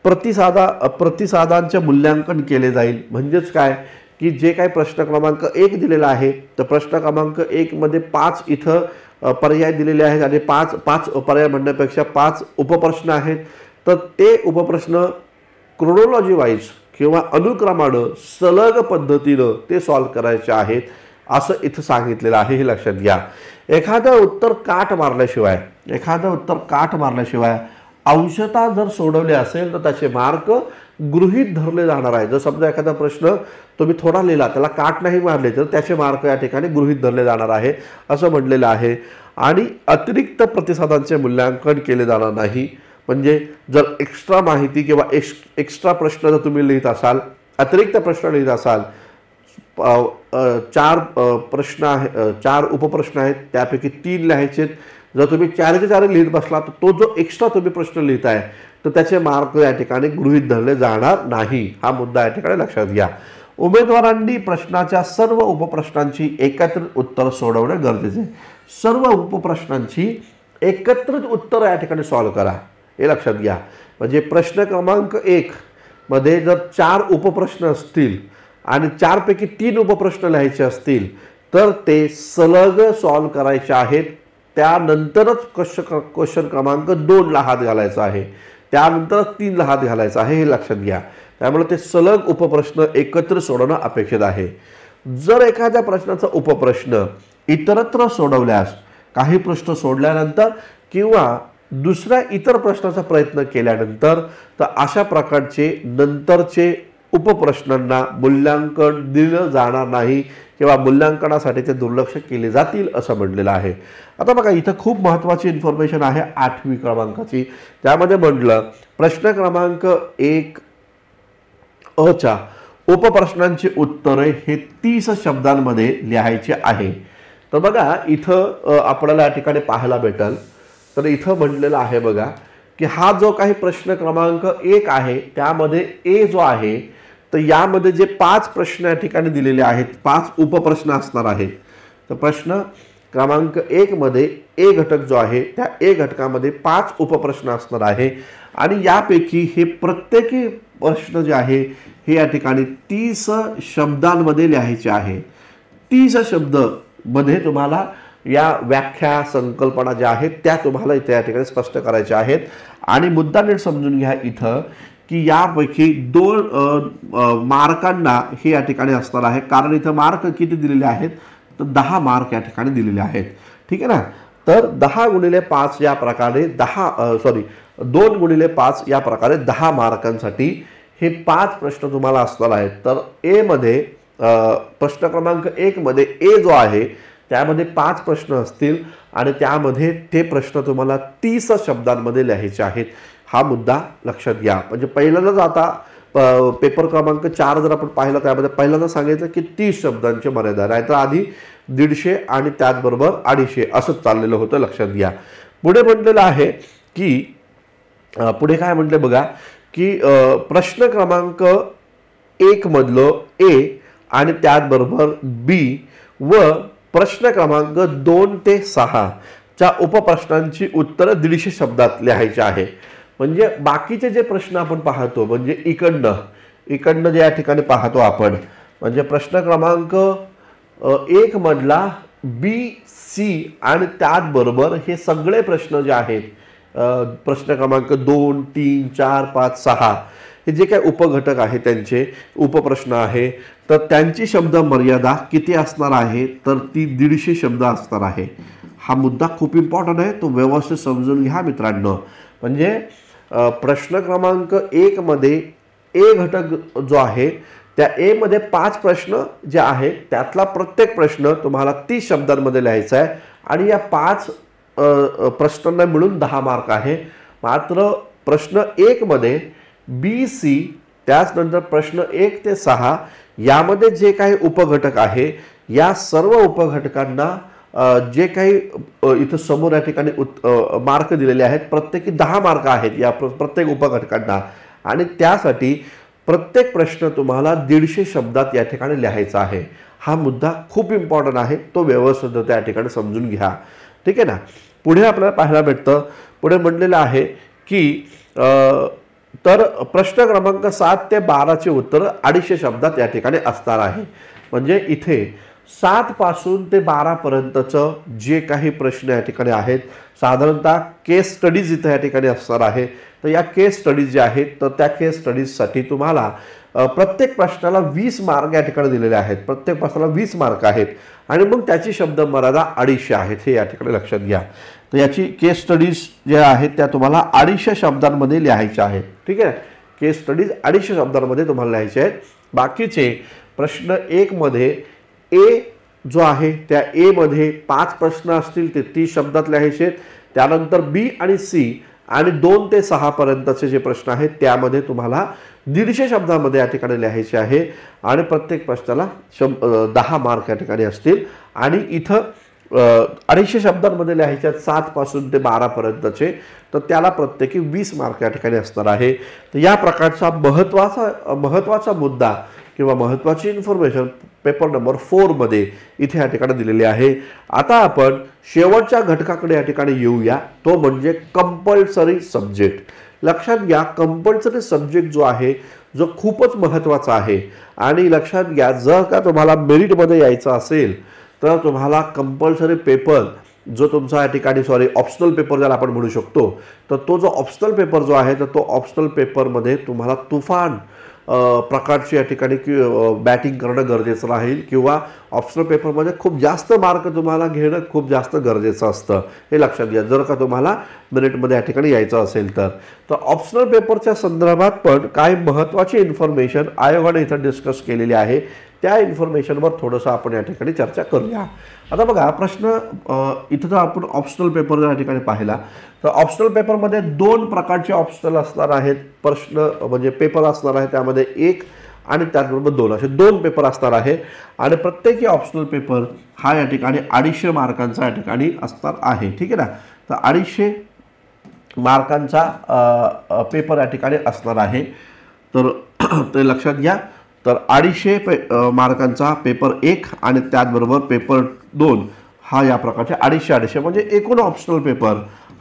प्रतिसादांचे मूल्यांकन केले जाईल. म्हणजेच काय की जे काही प्रश्न क्रमांक 1 दिलेला आहे तर प्रश्न क्रमांक 1 मध्ये 5 इथं पर्याय दिलेले आहेत आणि 5 पर्याय म्हणण्यापेक्षा 5 उपप्रश्न आहेत. तर ते उपप्रश्न क्रोनॉलॉजी वाईज किंवा अनुक्रमानं सलग पद्धतीनं ते सॉल्व करायचे आहेत असं इथं सांगितलेलं आहे, हे लक्षात घ्या. एखादं उत्तर काट मारल्याशिवाय अंशतः जर सोडवले असेल तर त्याचे मार्क गृहीत धरले जाणार आहे। जर समजा एखादा प्रश्न तुम्ही थोडा लिहिला, त्याला काट नाही मारले, तर त्याचे मार्क या ठिकाणी गृहीत धरले जाणार आहे असं म्हटलेलं आहे। आणि अतिरिक्त प्रतिसादांचे मूल्यांकन केले जाणार नाही। म्हणजे जर एक्स्ट्रा माहिती किंवा एक्स्ट्रा प्रश्न जर तुम्ही लिहित असाल, अतिरिक्त प्रश्न लिहित असाल, 4 प्रश्न आहे, 4 उपप्रश्न आहेत, त्यापैकी 3 लिहायचे। जर तुम्ही 4चे 4 लिहित बसला, तर तो जो एक्स्ट्रा तुम्ही प्रश्न लिहिताय तर त्याचे मार्क या ठिकाणी गृहीत धरले जाणार नाही। हा मुद्दा या ठिकाणी लक्षात घ्या। उमेदवारांनी प्रश्नाच्या सर्व उपप्रश्नांची एकत्रित उत्तर सोडवणे गरजेचे आहे। सर्व उपप्रश्नांची एकत्रित उत्तर या ठिकाणी सॉल्व्ह करा, हे लक्षात घ्या। म्हणजे प्रश्न क्रमांक 1 मध्ये जर 4 उपप्रश्न असतील आणि 4 पैकी 3 उपप्रश्न लिहायचे असतील, तर ते सलग सॉल्व्ह करायचे आहेत। त्यानंतरच क्वेश्चन क्रमांक 2 ला हात घालायचा आहे, त्यानंतर 3 ला हात घालायचा आहे, हे लक्षात घ्या। त्यामुळे ते सलग उपप्रश्न एकत्र सोडवणं अपेक्षित आहे। जर एखाद्या प्रश्नाचा उपप्रश्न इतरत्र सोडवल्यास, काही प्रश्न सोडल्यानंतर किंवा दुसऱ्या इतर प्रश्नाचा प्रयत्न केल्यानंतर, तर अशा प्रकारचे नंतरचे उपप्रश्नांना मूल्यांकन दिलं जाणार नाही किंवा मूल्यांकनासाठी ते दुर्लक्ष केले जातील असं म्हटलेलं आहे। आता बघा, इथं खूप महत्त्वाची इन्फॉर्मेशन आहे 8वी क्रमांकाची। त्यामध्ये म्हटलं प्रश्न क्रमांक 1 अ उपप्रश्नांची उत्तरे हे 30 शब्दांमध्ये लिहायचे आहे। तर बघा, इथं आपल्याला या ठिकाणी पाहायला भेटेल, तर इथं म्हटलेलं आहे बघा की हा जो काही प्रश्न क्रमांक 1 आहे, त्यामध्ये ए जो आहे, तर यामध्ये जे 5 प्रश्न या ठिकाणी दिलेले आहेत, 5 उपप्रश्न असणार आहेत। तर प्रश्न क्रमांक 1 मध्ये ए घटक जो आहे, त्या ए घटकामध्ये 5 उपप्रश्न असणार आहे आणि यापैकी हे प्रत्येकी प्रश्न जे आहे हे या ठिकाणी 30 शब्दांमध्ये लिहायचे आहे। 30 शब्द मध्ये तुम्हाला या व्याख्या संकल्पना ज्या आहेत त्या तुम्हाला इथे या ठिकाणी स्पष्ट करायच्या आहेत। आणि मुद्दा नीट समजून घ्या इथं की यापैकी 2 मार्कांना हे या ठिकाणी असणार आहे, कारण इथं मार्क किती दिलेले आहेत, तर 10 मार्क या ठिकाणी दिलेले आहेत। ठीक आहे ना। तर 10 गुणिले 5 या प्रकारे 2 गुणिले 5 या प्रकारे 10 मार्कांसाठी हे 5 प्रश्न तुम्हाला असणार आहेत। तर ए मध्ये प्रश्न क्रमांक 1 मध्ये ए जो आहे त्यामध्ये 5 प्रश्न असतील आणि त्यामध्ये ते प्रश्न तुम्हाला 30 शब्दांमध्ये लिहायचे आहेत। हा मुद्दा लक्षात घ्या। म्हणजे पहिल्यांदाच आता पेपर क्रमांक 4 जर आपण पाहिलं, त्यामध्ये पहिल्यांदा सांगितलं की 30 शब्दांची मर्यादा, नाहीतर आधी 150 आणि त्याचबरोबर 250 असंच चाललेलं होतं, लक्षात घ्या। पुढे म्हटलेलं आहे की पुढे काय म्हटले बघा की प्रश्न क्रमांक 1 मधलं ए आणि त्याचबरोबर बी व प्रश्न क्रमांक 2 ते 6 च्या उपप्रश्नांची उत्तरं 150 शब्दात लिहायची आहे। म्हणजे बाकीचे जे प्रश्न आपण पाहतो, म्हणजे इकडनं जे या ठिकाणी पाहतो आपण, म्हणजे प्रश्न क्रमांक 1 मधला बी सी आणि त्याचबरोबर हे सगळे प्रश्न जे आहेत, प्रश्न क्रमांक 2 3 4 5 6 हे जे काही उपघटक आहे त्यांचे उपप्रश्न आहे, तर त्यांची शब्द मर्यादा किती असणार आहे, तर ती 150 शब्द असणार आहे। हा मुद्दा खूप इम्पॉर्टंट आहे, तो व्यवस्थित समजून घ्या मित्रांनो। म्हणजे प्रश्न क्रमांक 1 मध्ये ए घटक जो आहे, त्या ए मध्ये 5 प्रश्न जे आहेत त्यातला प्रत्येक प्रश्न तुम्हाला 30 शब्दांमध्ये लिहायचा आहे आणि या 5 प्रश्नांना मिळून 10 मार्क आहे। मात्र प्रश्न 1 मध्ये बी सी, त्याचनंतर प्रश्न 1 ते 6 यामध्ये जे काही उपघटक आहे, या सर्व उपघटकांना जे काही इथं समोर या ठिकाणी मार्क दिलेले आहेत, प्रत्येकी 10 मार्क आहेत या प्रत्येक उपघटकांना, आणि त्यासाठी प्रत्येक प्रश्न तुम्हाला 150 शब्दात या ठिकाणी लिहायचा आहे। हा मुद्दा खूप इम्पॉर्टंट आहे, तो व्यवस्थित या ठिकाणी समजून घ्या। ठीक आहे ना। पुढे आपल्याला पाहायला भेटतं, पुढे म्हटलेलं आहे की तर प्रश्न क्रमांक 7 ते 12 चे उत्तर 250 शब्दात या ठिकाणी असणार आहे। म्हणजे इथे 7 पासून ते 12 पर्यंतचं जे काही प्रश्न या ठिकाणी आहेत, साधारणतः केस स्टडीज इथे या ठिकाणी असणार आहे। तर या केस स्टडीज जे आहेत, तर त्या केस स्टडीजसाठी तुम्हाला प्रत्येक प्रश्नाला 20 मार्क या ठिकाणी दिलेले आहेत, प्रत्येक प्रश्नाला 20 मार्क आहेत आणि मग त्याची शब्द मर्यादा 250 आहेत, हे या ठिकाणी लक्षात घ्या। तर याची केस स्टडीज जे आहेत त्या तुम्हाला 250 शब्दांमध्ये लिहायच्या आहेत। ठीक आहे। केस स्टडीज 250 शब्दांमध्ये तुम्हाला लिहायचे आहेत. बाकीचे प्रश्न 1 मध्ये ए जो आहे त्या ए मध्ये 5 प्रश्न असतील ते 30 शब्दात लिहायचे आहेत. त्यानंतर बी आणि सी आणि 2 ते 6 पर्यंतचे जे प्रश्न आहेत त्यामध्ये तुम्हाला 150 शब्दांमध्ये या ठिकाणी लिहायचे आहे आणि प्रत्येक प्रश्नाला 10 मार्क या ठिकाणी असतील. आणि इथं 250 शब्दांमध्ये लिहायचे आहेत 7 पासून ते 12 पर्यंतचे, तर त्याला प्रत्येकी 20 मार्क या ठिकाणी असणार आहे. तर या प्रकारचा महत्त्वाचा मुद्दा किंवा महत्त्वाची इन्फॉर्मेशन पेपर नंबर 4 मध्ये इथे या ठिकाणी दिलेली आहे. आता आपण शेवटच्या घटकाकडे या ठिकाणी येऊया, तो म्हणजे कंपल्सरी सब्जेक्ट. लक्षात घ्या, कंपल्सरी सब्जेक्ट जो आहे जो खूपच महत्त्वाचा आहे. आणि लक्षात घ्या, जर का तुम्हाला मेरिटमध्ये यायचं असेल तर तुम्हाला कंपल्सरी पेपर जो तुमचा या ठिकाणी ऑप्शनल पेपर ज्याला आपण म्हणू शकतो, तर तो जो ऑप्शनल पेपर जो आहे तर तो ऑप्शनल पेपरमध्ये तुम्हाला तुफान प्रकारची या ठिकाणी बॅटिंग करणं गरजेचं राहील किंवा ऑप्शनल पेपरमध्ये खूप जास्त मार्क तुम्हाला घेणं खूप जास्त गरजेचं असतं, हे लक्षात घ्या जर का तुम्हाला मेरिटमध्ये या ठिकाणी यायचं असेल तर. ऑप्शनल पेपरच्या संदर्भात पण काही महत्त्वाची इन्फॉर्मेशन आयोगाने इथं डिस्कस केलेली आहे. त्या इन्फॉर्मेशनवर थोडंसं आपण या ठिकाणी चर्चा करूया. आता बघा, प्रश्न इथं जर आपण ऑप्शनल पेपर या ठिकाणी पाहिला तर ऑप्शनल पेपरमध्ये 2 प्रकारचे ऑप्शनल असणार आहेत. प्रश्न म्हणजे पेपर असणार आहे, त्यामध्ये 1 आणि त्याचबरोबर 2 असे 2 पेपर असणार आहे. आणि प्रत्येकी ऑप्शनल पेपर हा या ठिकाणी 250 मार्कांचा या ठिकाणी असणार आहे. ठीक आहे ना. तर 250 मार्कांचा पेपर या ठिकाणी असणार आहे. तर ते लक्षात घ्या. तर 250 मार्कांचा पेपर 1 आणि त्याचबरोबर पेपर 2 हा या प्रकारचे 250 म्हणजे एकूण ऑप्शनल पेपर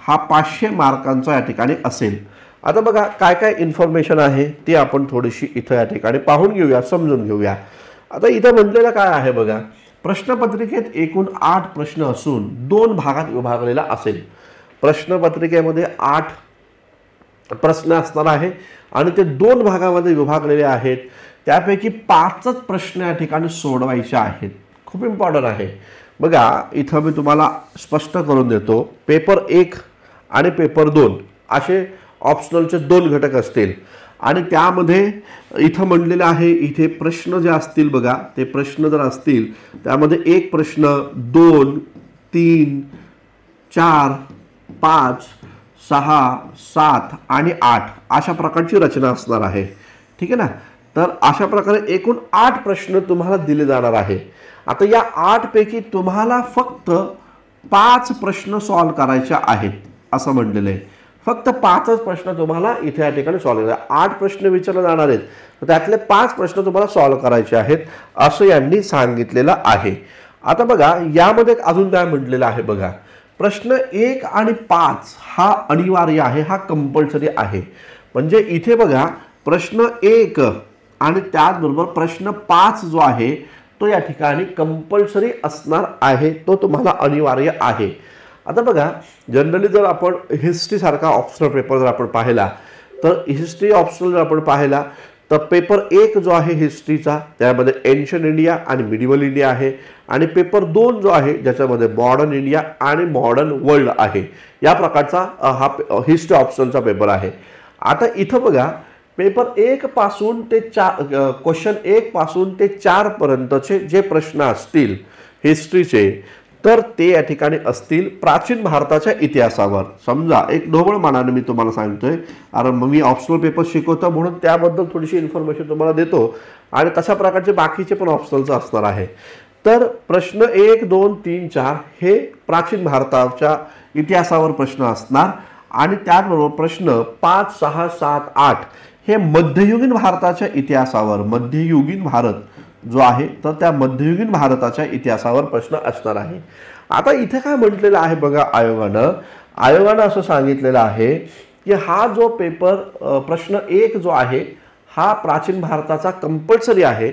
हा 500 मार्कांचा या ठिकाणी असेल. आता बघा काय काय इन्फॉर्मेशन आहे ती आपण थोडीशी इथं या ठिकाणी पाहून घेऊया, समजून घेऊया. आता इथं म्हटलेलं काय आहे बघा, प्रश्नपत्रिकेत एकूण 8 प्रश्न असून 2 भागात विभागलेला असेल. प्रश्नपत्रिकेमध्ये 8 प्रश्न असणार आहे आणि ते 2 भागामध्ये विभागलेले आहेत. त्यापैकी 5च प्रश्न या ठिकाणी सोडवायचे आहेत. खूप इम्पॉर्टंट आहे. बघा इथं मी तुम्हाला स्पष्ट करून देतो, पेपर 1 आणि पेपर 2 असे ऑप्शनलचे 2 घटक असतील आणि त्यामध्ये इथं म्हणलेलं आहे, इथे प्रश्न जे असतील बघा, ते प्रश्न जर असतील त्यामध्ये 1 प्रश्न 2 3 4 5 6 7 आणि 8 अशा प्रकारची रचना असणार आहे. ठीक आहे ना. तर अशा प्रकारे एकूण 8 प्रश्न तुम्हाला दिले जाणार आहे. आता या 8 पैकी तुम्हाला फक्त 5 प्रश्न सॉल्व करायचे आहेत असं म्हटलेलं आहे. फक्त 5च प्रश्न तुम्हाला इथे या ठिकाणी सॉल्व करायचे. 8 प्रश्न विचारले जाणार आहेत, तर त्यातले 5 प्रश्न तुम्हाला सॉल्व करायचे आहेत असं यांनी सांगितलेलं आहे. आता बघा यामध्ये अजून काय म्हटलेलं आहे बघा, प्रश्न 1 आणि 5 हा अनिवार्य आहे, हा कंपल्सरी आहे. म्हणजे इथे बघा प्रश्न 1 आणि त्याचबरोबर प्रश्न 5 जो आहे तो या ठिकाणी कंपल्सरी असणार आहे, तो तुम्हाला अनिवार्य आहे. आता बघा जनरली जर आपण हिस्ट्री सारखा ऑप्शनल पेपर जर आपण पाहिला तर हिस्ट्री ऑप्शनल जर आपण पाहिला तर पेपर 1 जो आहे हिस्ट्रीचा त्यामध्ये एन्शियंट इंडिया आणि मिडिवल इंडिया आहे आणि पेपर 2 जो आहे ज्याच्यामध्ये मॉडर्न इंडिया आणि मॉडर्न वर्ल्ड आहे. या प्रकारचा हा हिस्ट्री ऑप्शनलचा पेपर आहे. आता इथं बघा पेपर 1 पासून ते 4 क्वेश्चन 1 पासून ते 4 पर्यंतचे जे प्रश्न असतील हिस्ट्रीचे तर ते या ठिकाणी असतील प्राचीन भारताच्या इतिहासावर. समजा एक ढोबळ मानाने मी तुम्हाला सांगतोय, कारण मी ऑप्शनल पेपर शिकवतो म्हणून त्याबद्दल थोडीशी इन्फॉर्मेशन तुम्हाला देतो आणि तशा प्रकारचे बाकीचे पण ऑप्शनलचं असणार आहे. तर प्रश्न 1 2 3 4 हे प्राचीन भारताच्या इतिहासावर प्रश्न असणार आणि त्याचबरोबर प्रश्न 5 6 7 8 हे मध्ययुगीन भारताच्या इतिहासावर, मध्ययुगीन भारत जो आहे तर त्या मध्ययुगीन भारताच्या इतिहासावर प्रश्न असणार आहे. आता इथे काय म्हटलेलं आहे बघा, आयोगानं असं सांगितलेलं आहे की हा जो पेपर प्रश्न 1 जो आहे हा प्राचीन भारताचा कंपल्सरी आहे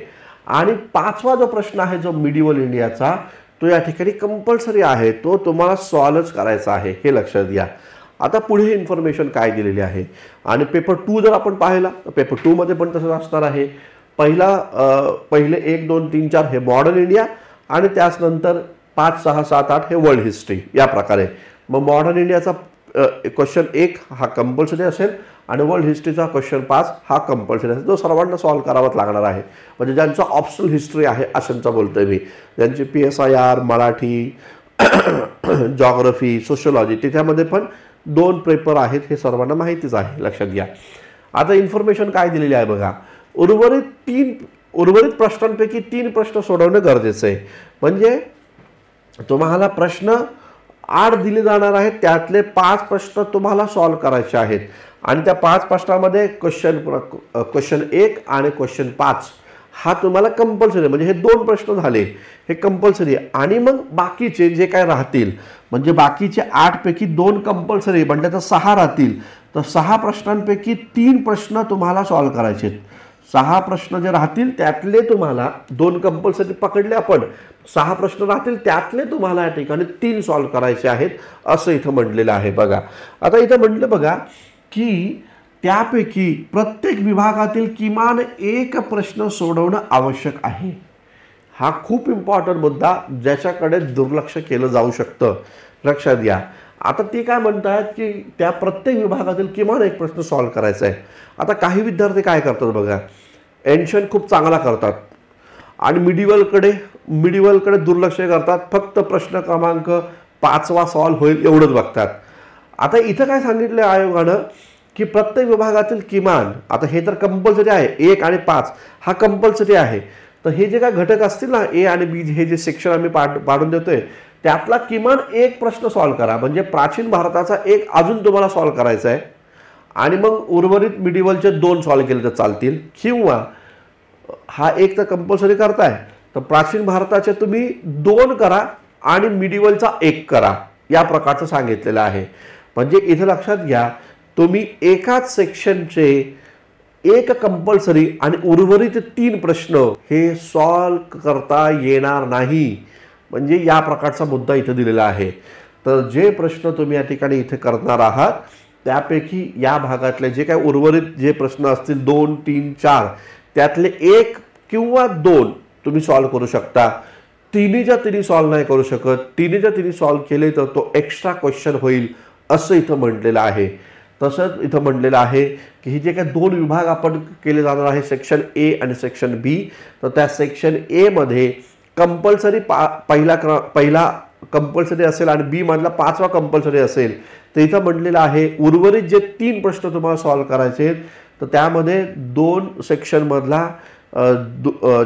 आणि 5वा जो प्रश्न आहे जो मिडिवल इंडियाचा तो या ठिकाणी कंपल्सरी आहे, तो तुम्हाला सॉल्वच करायचा आहे, हे लक्षात घ्या. आता पुढे इन्फॉर्मेशन काय दिलेली आहे आणि पेपर 2 जर आपण पाहिला तर पेपर 2 मध्ये पण तसंच असणार आहे. पहिले 1 2 3 4 हे मॉडर्न इंडिया आणि त्यानंतर 5 6 7 8 हे वर्ल्ड हिस्ट्री या प्रकारे. मग मॉडर्न इंडियाचा क्वेश्चन 1 हा कंपल्सरी असेल आणि वर्ल्ड हिस्ट्रीचा क्वेश्चन 5 हा कंपल्सरी आहे, जो सर्वांना सॉल्व्ह करावाच लागणार आहे. म्हणजे ज्यांचं ऑप्शनल हिस्ट्री आहे अशांचा बोलतोय मी, ज्यांची PSIR, मराठी, जॉग्रफी, सोशलॉजी त्याच्यामध्ये पण 2 पेपर आहेत, हे सर्वांना माहितीच आहे, लक्षात घ्या. आता इन्फॉर्मेशन काय दिलेली आहे बघा. उर्वरित प्रश्नांपैकी 3 प्रश्न सोडवणं गरजेचं आहे. म्हणजे तुम्हाला प्रश्न 8 दिले जाणार आहेत, त्यातले 5 प्रश्न तुम्हाला सॉल्व्ह करायचे आहेत. आणि त्या 5 प्रश्नामध्ये क्वेश्चन 1 आणि क्वेश्चन 5 हा तुम्हाला कंपल्सरी, म्हणजे हे 2 प्रश्न झाले हे कंपल्सरी. आणि मग बाकीचे जे काय राहतील, म्हणजे बाकीचे 8 पैकी 2 कंपल्सरी म्हणजे तर 6 राहतील. तर 6 प्रश्नांपैकी 3 प्रश्न तुम्हाला सॉल्व्ह करायचे. 6 प्रश्न जे राहतील त्यातले तुम्हाला 2 कंपल्सरी पकडले आपण, 6 प्रश्न राहतील त्यातले तुम्हाला या ठिकाणी 3 सॉल्व्ह करायचे आहेत, असं इथं म्हटलेलं आहे बघा. आता इथं म्हटलं बघा की त्यापैकी प्रत्येक विभागातील किमान 1 प्रश्न सोडवणं आवश्यक आहे. हा खूप इम्पॉर्टंट मुद्दा, ज्याच्याकडे दुर्लक्ष केलं जाऊ शकतं, लक्षात घ्या. आता ते काय म्हणतात की त्या प्रत्येक विभागातील किमान 1 प्रश्न सॉल्व्ह करायचा आहे. आता काही विद्यार्थी काय करतात बघा, एन्शंट खूप चांगला करतात आणि मिडिवलकडे दुर्लक्ष करतात, फक्त प्रश्न क्रमांक 5वा सॉल्व्ह होईल एवढंच बघतात. आता इथं काय सांगितलं आयोगानं की प्रत्येक विभागातील किमान, आता हे तर कंपल्सरी आहे, 1 आणि 5 हा कंपल्सरी आहे. तर हे जे काय घटक असतील ना, A आणि B, हे जे सेक्शन आम्ही पाडून देतोय त्यातला किमान 1 प्रश्न सॉल्व्ह करा. म्हणजे प्राचीन भारताचा 1 अजून तुम्हाला सॉल्व्ह करायचा आहे आणि मग उर्वरित मिडिवलचे 2 सॉल्व्ह केले तर चालतील. किंवा हा 1 तर कंपल्सरी करताय, तर प्राचीन भारताचे तुम्ही 2 करा आणि मिडिवलचा 1 करा, या प्रकारचं सांगितलेलं आहे. म्हणजे इथं लक्षात घ्या, तुम्ही एकाच सेक्शनचे 1 कंपल्सरी आणि उर्वरित 3 प्रश्न हे सॉल्व्ह करता येणार नाही. म्हणजे या प्रकारचा मुद्दा इथं दिलेला आहे. तर जे प्रश्न तुम्ही या ठिकाणी इथे करणार आहात त्यापैकी या भागातले जे काय उर्वरित जे प्रश्न असतील 2, 3, 4 त्यातले 1 किंवा 2 तुम्ही सॉल्व्ह करू शकता. 3च्या 3 सॉल्व्ह नाही करू शकत, 3च्या 3 सॉल्व्ह केले तर तो एक्स्ट्रा क्वेश्चन होईल, असं इथं म्हटलेलं आहे. तसंच इथं म्हटलेलं आहे की हे जे काही 2 विभाग आपण केले जाणार आहे, सेक्शन A आणि सेक्शन B, तर त्या सेक्शन A मध्ये कंपल्सरी पहिला कंपल्सरी असेल आणि B मधला 5वा कंपल्सरी असेल. तर इथं म्हटलेलं आहे उर्वरित जे 3 प्रश्न तुम्हाला सॉल्व्ह करायचे आहेत, तर त्यामध्ये 2 सेक्शनमधला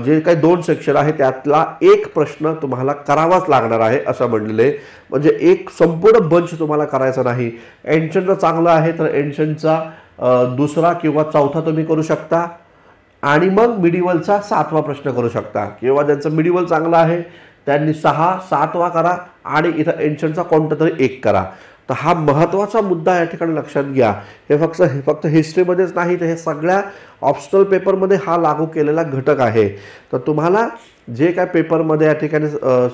जे काही 2 सेक्शन आहे त्यातला 1 प्रश्न तुम्हाला करावाच लागणार आहे, असं म्हणलेलं आहे. म्हणजे एक संपूर्ण बंच तुम्हाला करायचा नाही. एन्शंटचा चांगला आहे तर एन्शंटचा 2रा किंवा 4था तुम्ही करू शकता आणि मग मिडिवलचा 7वा प्रश्न करू शकता. किंवा ज्यांचं मिडिवल चांगला आहे त्यांनी 6, 7वा करा आणि इथं एन्शंटचा कोणता तरी 1 करा. तर हा महत्त्वाचा मुद्दा या ठिकाणी लक्षात घ्या. हे फक्त हिस्ट्रीमध्येच नाही, तर हे सगळ्या ऑप्शनल पेपरमध्ये हा लागू केलेला घटक आहे. तर तुम्हाला जे काय पेपरमध्ये या ठिकाणी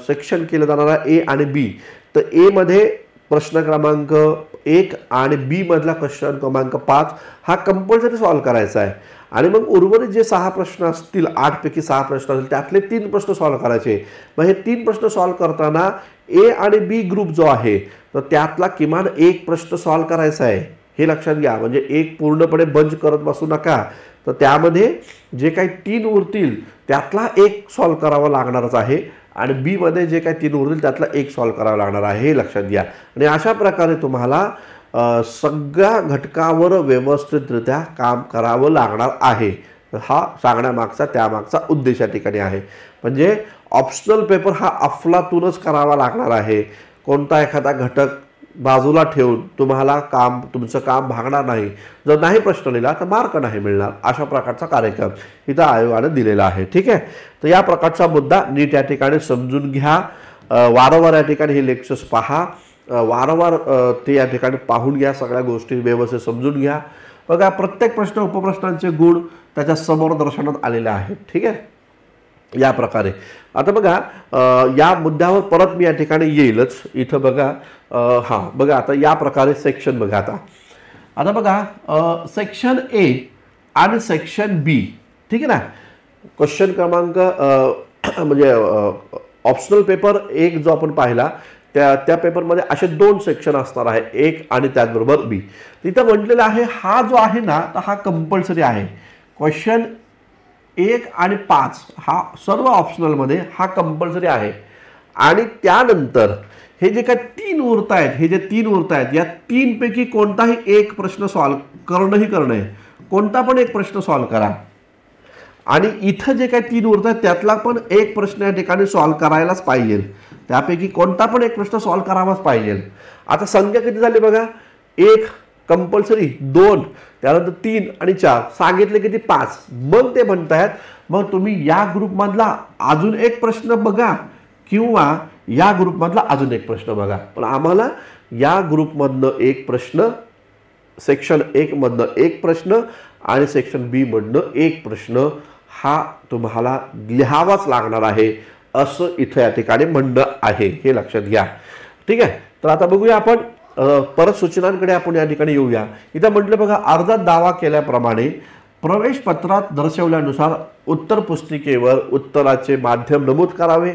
सेक्शन केलं जाणार आहे A आणि B, तर A मध्ये प्रश्न क्रमांक 1 आणि B मधला क्वेश्चन क्रमांक 5 हा कंपल्सरी सॉल्व्ह करायचा आहे. आणि मग उर्वरित जे 6 प्रश्न असतील, 8 पैकी 6 प्रश्न असतील, त्यातले 3 प्रश्न सॉल्व्ह करायचे. मग हे 3 प्रश्न सॉल्व्ह करताना A आणि B ग्रुप जो आहे तर त्यातला किमान 1 प्रश्न सॉल्व्ह करायचा आहे, हे लक्षात घ्या. म्हणजे एक पूर्णपणे बंच करत बसू नका. तर त्यामध्ये जे काही 3 उरतील त्यातला 1 सॉल्व्ह करावा लागणारच आहे आणि B मध्ये जे काही 3 उरतील त्यातला 1 सॉल्व्ह करावा लागणार आहे, हे लक्षात घ्या. आणि अशा प्रकारे तुम्हाला सगळ्या घटकावर व्यवस्थितरित्या काम करावं लागणार आहे. हा सांगण्यामागचा त्यामागचा उद्देश या ठिकाणी आहे. म्हणजे ऑप्शनल पेपर हा अफलातूनच करावा लागणार आहे. कोणता एखादा घटक बाजूला ठेवून तुम्हाला तुमचं काम भागणार नाही. जर नाही प्रश्न लिहिला तर मार्क नाही मिळणार, अशा प्रकारचा कार्यक्रम इथं आयोगाने दिलेला आहे. ठीक आहे. तर या प्रकारचा मुद्दा नीट या ठिकाणी समजून घ्या. वारंवार या ठिकाणी हे लेक्चर्स पहा, वारंवार ते या ठिकाणी पाहून घ्या, सगळ्या गोष्टी व्यवस्थित समजून घ्या. बघा, प्रत्येक प्रश्न उपप्रश्नांचे गुण त्याच्या समोर दर्शनात आलेले आहेत. ठीक आहे. या प्रकारे आता बघा, या मुद्द्यावर परत मी या ठिकाणी येईलच. इथं बघा, बघा आता या प्रकारे सेक्शन बघा. आता बघा, सेक्शन A आणि सेक्शन B, ठीक आहे ना. क्वेश्चन क्रमांक म्हणजे ऑप्शनल पेपर 1 जो आपण पाहिला त्या पेपरमध्ये असे 2 सेक्शन असणार आहे, 1 आणि त्याचबरोबर बी. तिथं म्हटलेलं आहे हा जो आहे ना तर हा कंपल्सरी आहे. क्वेश्चन 1 आणि 5 हा सर्व ऑप्शनलमध्ये हा कंपल्सरी आहे. आणि त्यानंतर हे जे काय 3 उरत आहेत, हे जे 3 उरत आहेत या 3 पैकी कोणताही एक प्रश्न सॉल्व करणं आहे. कोणता पण एक प्रश्न सॉल्व करा. आणि इथं जे काही 3 उरत आहेत त्यातला पण एक प्रश्न या ठिकाणी सॉल्व करायलाच पाहिजे. त्यापैकी कोणता पण एक प्रश्न सॉल्व करावाच पाहिजे. आता संख्या किती झाली बघा, 1 कंपल्सरी, 2 त्यानंतर 3 आणि 4 सांगितले किती 5. मग ते म्हणतायत मग तुम्ही या ग्रुपमधला अजून एक प्रश्न बघा किंवा या ग्रुपमधला अजून एक प्रश्न बघा. पण आम्हाला या ग्रुपमधनं एक प्रश्न, सेक्शन 1 मधनं एक प्रश्न आणि सेक्शन बी मधनं एक प्रश्न हा तुम्हाला लिहावाच लागणार आहे असं इथं या ठिकाणी म्हणणं आहे. हे लक्षात घ्या. ठीक आहे. तर आता बघूया आपण परत सूचनांकडे आपण या ठिकाणी येऊया. इथं म्हटलं बघा, अर्जात दावा केल्याप्रमाणे प्रवेश पत्रात दर्शवल्यानुसार उत्तर पुस्तिकेवर उत्तराचे माध्यम नमूद करावे.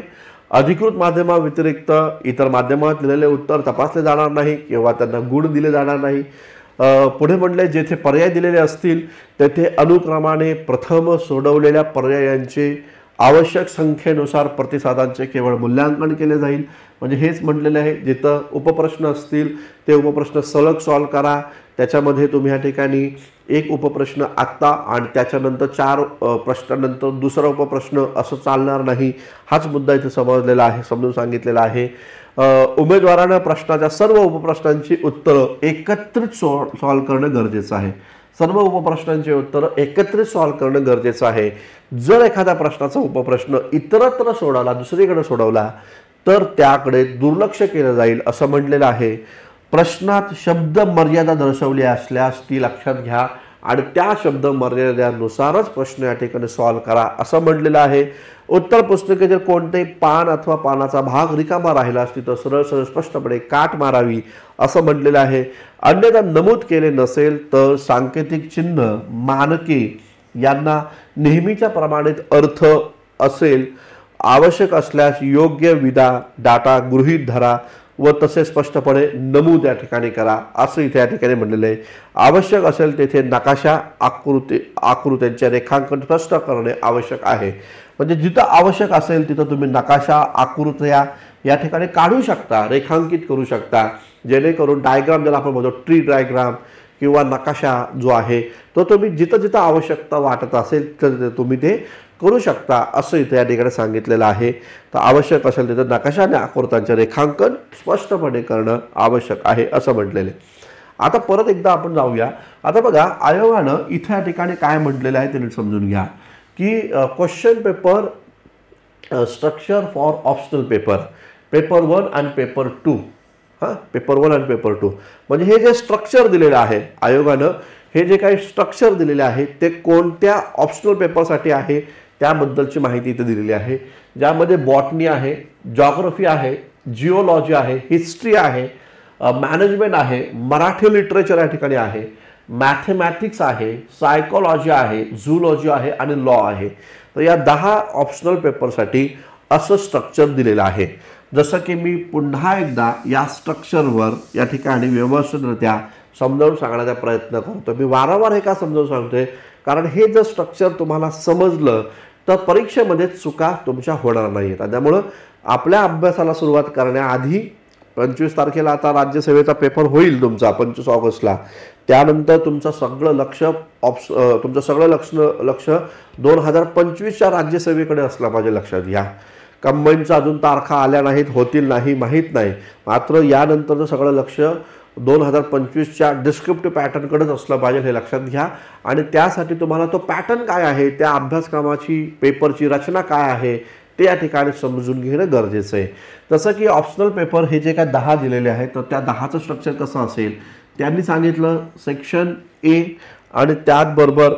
अधिकृत माध्यमाव्यतिरिक्त इतर माध्यमात लिहिलेले उत्तर तपासले जाणार नाही किंवा त्यांना गुण दिले जाणार नाही. पुढे म्हणले जेथे पर्याय दिलेले असतील तेथे अनुक्रमाने प्रथम सोडवलेल्या पर्यायांचे आवश्यक संख्येनुसार प्रतिसादांचे केवळ मूल्यांकन केले जाईल. म्हणजे हेच म्हटलेले आहे, जिथं उपप्रश्न असतील ते उपप्रश्न सलग सॉल्व करा. त्याच्यामध्ये तुम्ही या ठिकाणी एक उपप्रश्न आत्ता आणि त्याच्यानंतर 4 प्रश्नानंतर दुसरा उपप्रश्न असं चालणार नाही. हाच मुद्दा इथे समजलेला आहे, समजून सांगितलेला आहे. उमेदवारांना प्रश्नाच्या सर्व उपप्रश्नांची उत्तरं एकत्रित सॉल्व करणं गरजेचं आहे. सर्व उपप्रश्नांची उत्तरं एकत्रित सॉल्व करणं गरजेचं आहे. जर एखाद्या प्रश्नाचा उपप्रश्न इतरत्र सोडवला, दुसरीकडे सोडवला तर त्याकडे दुर्लक्ष केलं जाईल असं म्हटलेलं आहे. प्रश्नात शब्द मर्यादा दर्शवली असल्यास ती लक्षात घ्या आणि त्या शब्द मर्यादेनुसारच प्रश्न या ठिकाणी सॉल्व करा असं म्हटलेलं आहे. उत्तर पुस्तिकेतील कोणतेही पान अथवा पानाचा भाग रिकामा राहिला असती तर सरळ सरळ स्पष्टपणे काट मारावी असं म्हटलेलं आहे. अन्यथा नमूद केले नसेल तर सांकेतिक चिन्ह, मानके यांना नेहमीच्या प्रमाणित अर्थ असेल. आवश्यक असल्यास योग्य विधा डाटा गृहीत धरा व तसे स्पष्टपणे नमूद या ठिकाणी करा असं इथे या ठिकाणी म्हणलेलं आहे. आवश्यक असेल तेथे नकाशा आकृत्यांचे रेखांकन स्पष्ट करणे आवश्यक आहे. म्हणजे जिथं आवश्यक असेल तिथं तुम्ही नकाशा, आकृत्या या ठिकाणी काढू शकता, रेखांकित करू शकता, जेणेकरून डायग्राम ज्याला आपण म्हणतो ट्री डायग्राम किंवा नकाशा जो आहे तो तुम्ही जिथं जिथं आवश्यकता वाटत असेल तर तुम्ही ते करू शकता असं इथे या ठिकाणी सांगितलेलं आहे. तर आवश्यक असेल तिथं नकाशा आणि आकृत्यांचे रेखांकन स्पष्टपणे करणं आवश्यक आहे असं म्हटलेलं आहे. आता परत एकदा आपण जाऊया. आता बघा, आयोगानं इथे या ठिकाणी काय म्हटलेलं आहे ते समजून घ्या की question paper structure for optional paper 1 आणि पेपर 2. पेपर 1 आणि पेपर 2 म्हणजे हे जे स्ट्रक्चर दिलेलं आहे आयोगानं, हे जे काही स्ट्रक्चर दिलेले आहे ते कोणत्या ऑप्शनल पेपरसाठी आहे त्याबद्दलची माहिती इथे दिलेली आहे. ज्यामध्ये बॉटनी आहे, जॉग्रफी आहे, जिओलॉजी आहे, हिस्ट्री आहे, मॅनेजमेंट आहे, मराठी लिटरेचर या ठिकाणी आहे, मॅथमॅटिक्स आहे, सायकोलॉजी आहे, झूलॉजी आहे आणि लॉ आहे. तर या 10 ऑप्शनल पेपरसाठी असं स्ट्रक्चर दिलेलं आहे. जसं की मी पुन्हा एकदा या स्ट्रक्चरवर या ठिकाणी व्यवस्थितरित्या समजावून सांगण्याचा प्रयत्न करतो. मी वारंवार हे का समजावून सांगतोय कारण हे जर स्ट्रक्चर तुम्हाला समजलं तर परीक्षेमध्ये चुका तुमच्या होणार नाहीत. त्यामुळं आपल्या अभ्यासाला सुरुवात करण्याआधी 25 तारखेला आता राज्यसेवेचा पेपर होईल तुमचा 25 ऑगस्टला. त्यानंतर तुमचं सगळं लक्ष 2025च्या राज्यसेवेकडे असलं पाहिजे. लक्षात घ्या, कंबाईनच्या अजून तारखा आल्या नाहीत, होतील नाही माहीत नाही, मात्र यानंतरचं सगळं लक्ष 2025च्या डिस्क्रिप्टिव्ह पॅटर्नकडेच असलं पाहिजे हे लक्षात घ्या. आणि त्यासाठी तुम्हाला तो पॅटर्न काय आहे, त्या अभ्यासक्रमाची पेपरची रचना काय आहे ते या ठिकाणी समजून घेणं गरजेचं आहे. जसं की ऑप्शनल पेपर हे जे काय 10 दिलेले आहेत तर त्या 10चं स्ट्रक्चर कसं असेल त्यांनी सांगितलं. सेक्शन ए आणि त्याचबरोबर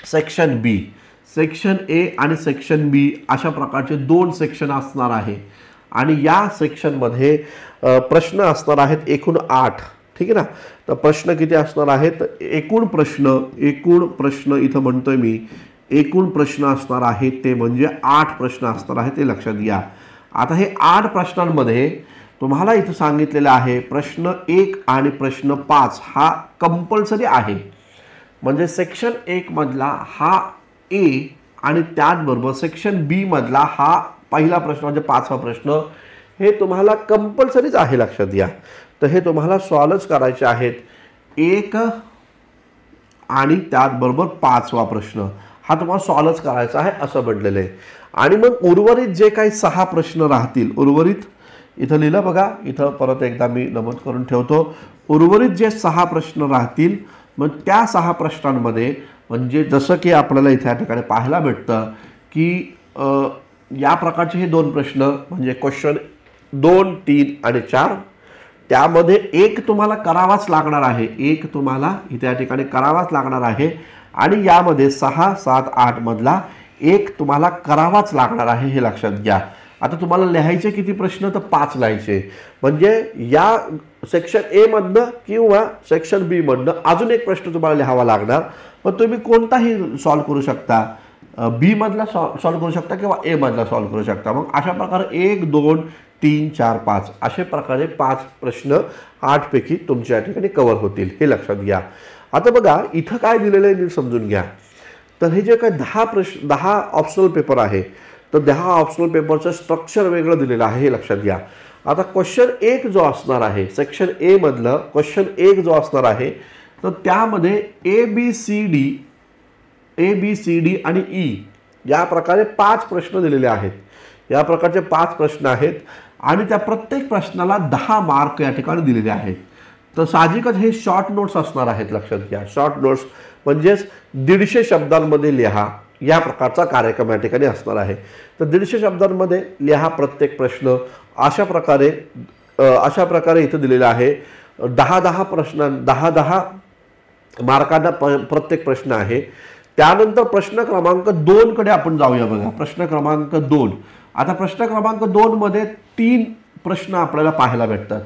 सेक्शन बी. सेक्शन ए आणि सेक्शन बी अशा प्रकारचे 2 सेक्शन असणार आहे. आणि या सेक्शनमध्ये प्रश्न असणार आहेत एकूण 8. ठीक आहे ना. तर प्रश्न किती असणार आहेत, एकूण प्रश्न इथं म्हणतोय मी एकूण प्रश्न असणार आहेत ते म्हणजे 8 प्रश्न असणार आहेत ते लक्षात घ्या. आता हे 8 प्रश्नांमध्ये तुम्हाला इथं सांगितलेलं आहे प्रश्न 1 आणि प्रश्न 5 हा कंपल्सरी आहे. म्हणजे सेक्शन 1 मधला हा ए आणि त्याचबरोबर सेक्शन बी मधला हा पहिला प्रश्न म्हणजे 5वा प्रश्न हे तुम्हाला कंपल्सरीच आहे, लक्षात घ्या. तर हे तुम्हाला सॉल्वच करायचे आहेत. 1 आणि त्याचबरोबर 5वा प्रश्न हा तुम्हाला सॉल्वच करायचा आहे असं म्हटलेलं आहे. आणि मग उर्वरित जे काही 6 प्रश्न राहतील, उर्वरित इथं लिहिलं बघा, इथं परत एकदा मी नमूद करून ठेवतो. उर्वरित जे 6 प्रश्न राहतील मग त्या 6 प्रश्नांमध्ये म्हणजे जसं की आपल्याला इथे या ठिकाणी पाहायला भेटतं की या प्रकारचे हे 2 प्रश्न म्हणजे क्वेश्चन 2, 3 आणि 4 त्यामध्ये एक तुम्हाला करावाच लागणार आहे, एक तुम्हाला इथे या ठिकाणी करावाच लागणार आहे. आणि यामध्ये 6, 7, 8 मधला एक तुम्हाला करावाच लागणार आहे, हे लक्षात घ्या. आता तुम्हाला लिहायचे किती प्रश्न तर 5 लिहायचे. म्हणजे या सेक्शन ए मधनं किंवा सेक्शन बी मधनं अजून एक प्रश्न तुम्हाला लिहावा लागणार. मग तुम्ही कोणताही सॉल्व करू शकता, बी मधला सॉल्व करू शकता किंवा ए मधला सॉल्व करू शकता. मग अशा प्रकारे 1, 2, 3, 4, 5 अशा प्रकारे 5 प्रश्न 8 पैकी तुमच्या या ठिकाणी कव्हर होतील, हे लक्षात घ्या. आता बघा इथं काय दिलेलं आहे नीट समजून घ्या. तर हे जे काय 10 ऑप्शनल पेपर आहे तर 10 ऑप्शनल पेपरचं स्ट्रक्चर वेगळं दिलेलं आहे, हे लक्षात घ्या. आता क्वेश्चन 1 जो असणार आहे सेक्शन ए मधलं क्वेश्चन 1 जो असणार आहे तर त्यामध्ये ए बी सी डी आणि ई या प्रकारे 5 प्रश्न दिलेले आहेत. या प्रकारचे 5 प्रश्न आहेत आणि त्या प्रत्येक प्रश्नाला 10 मार्क या ठिकाणी दिलेले आहेत. तर साहजिकच हे शॉर्ट नोट्स असणार आहेत, लक्षात घ्या. शॉर्ट नोट्स म्हणजेच 150 शब्दांमध्ये लिहा या प्रकारचा कार्यक्रम या ठिकाणी असणार आहे. तर 150 शब्दांमध्ये लिहा प्रत्येक प्रश्न. अशा प्रकारे इथं दिलेलं आहे. 10 प्रश्न 10 मार्कांना प्रत्येक प्रश्न आहे. त्यानंतर प्रश्न क्रमांक 2 कडे आपण जाऊया. बघा प्रश्न क्रमांक 2. आता प्रश्न क्रमांक 2 मध्ये 3 प्रश्न आपल्याला पाहायला भेटतात.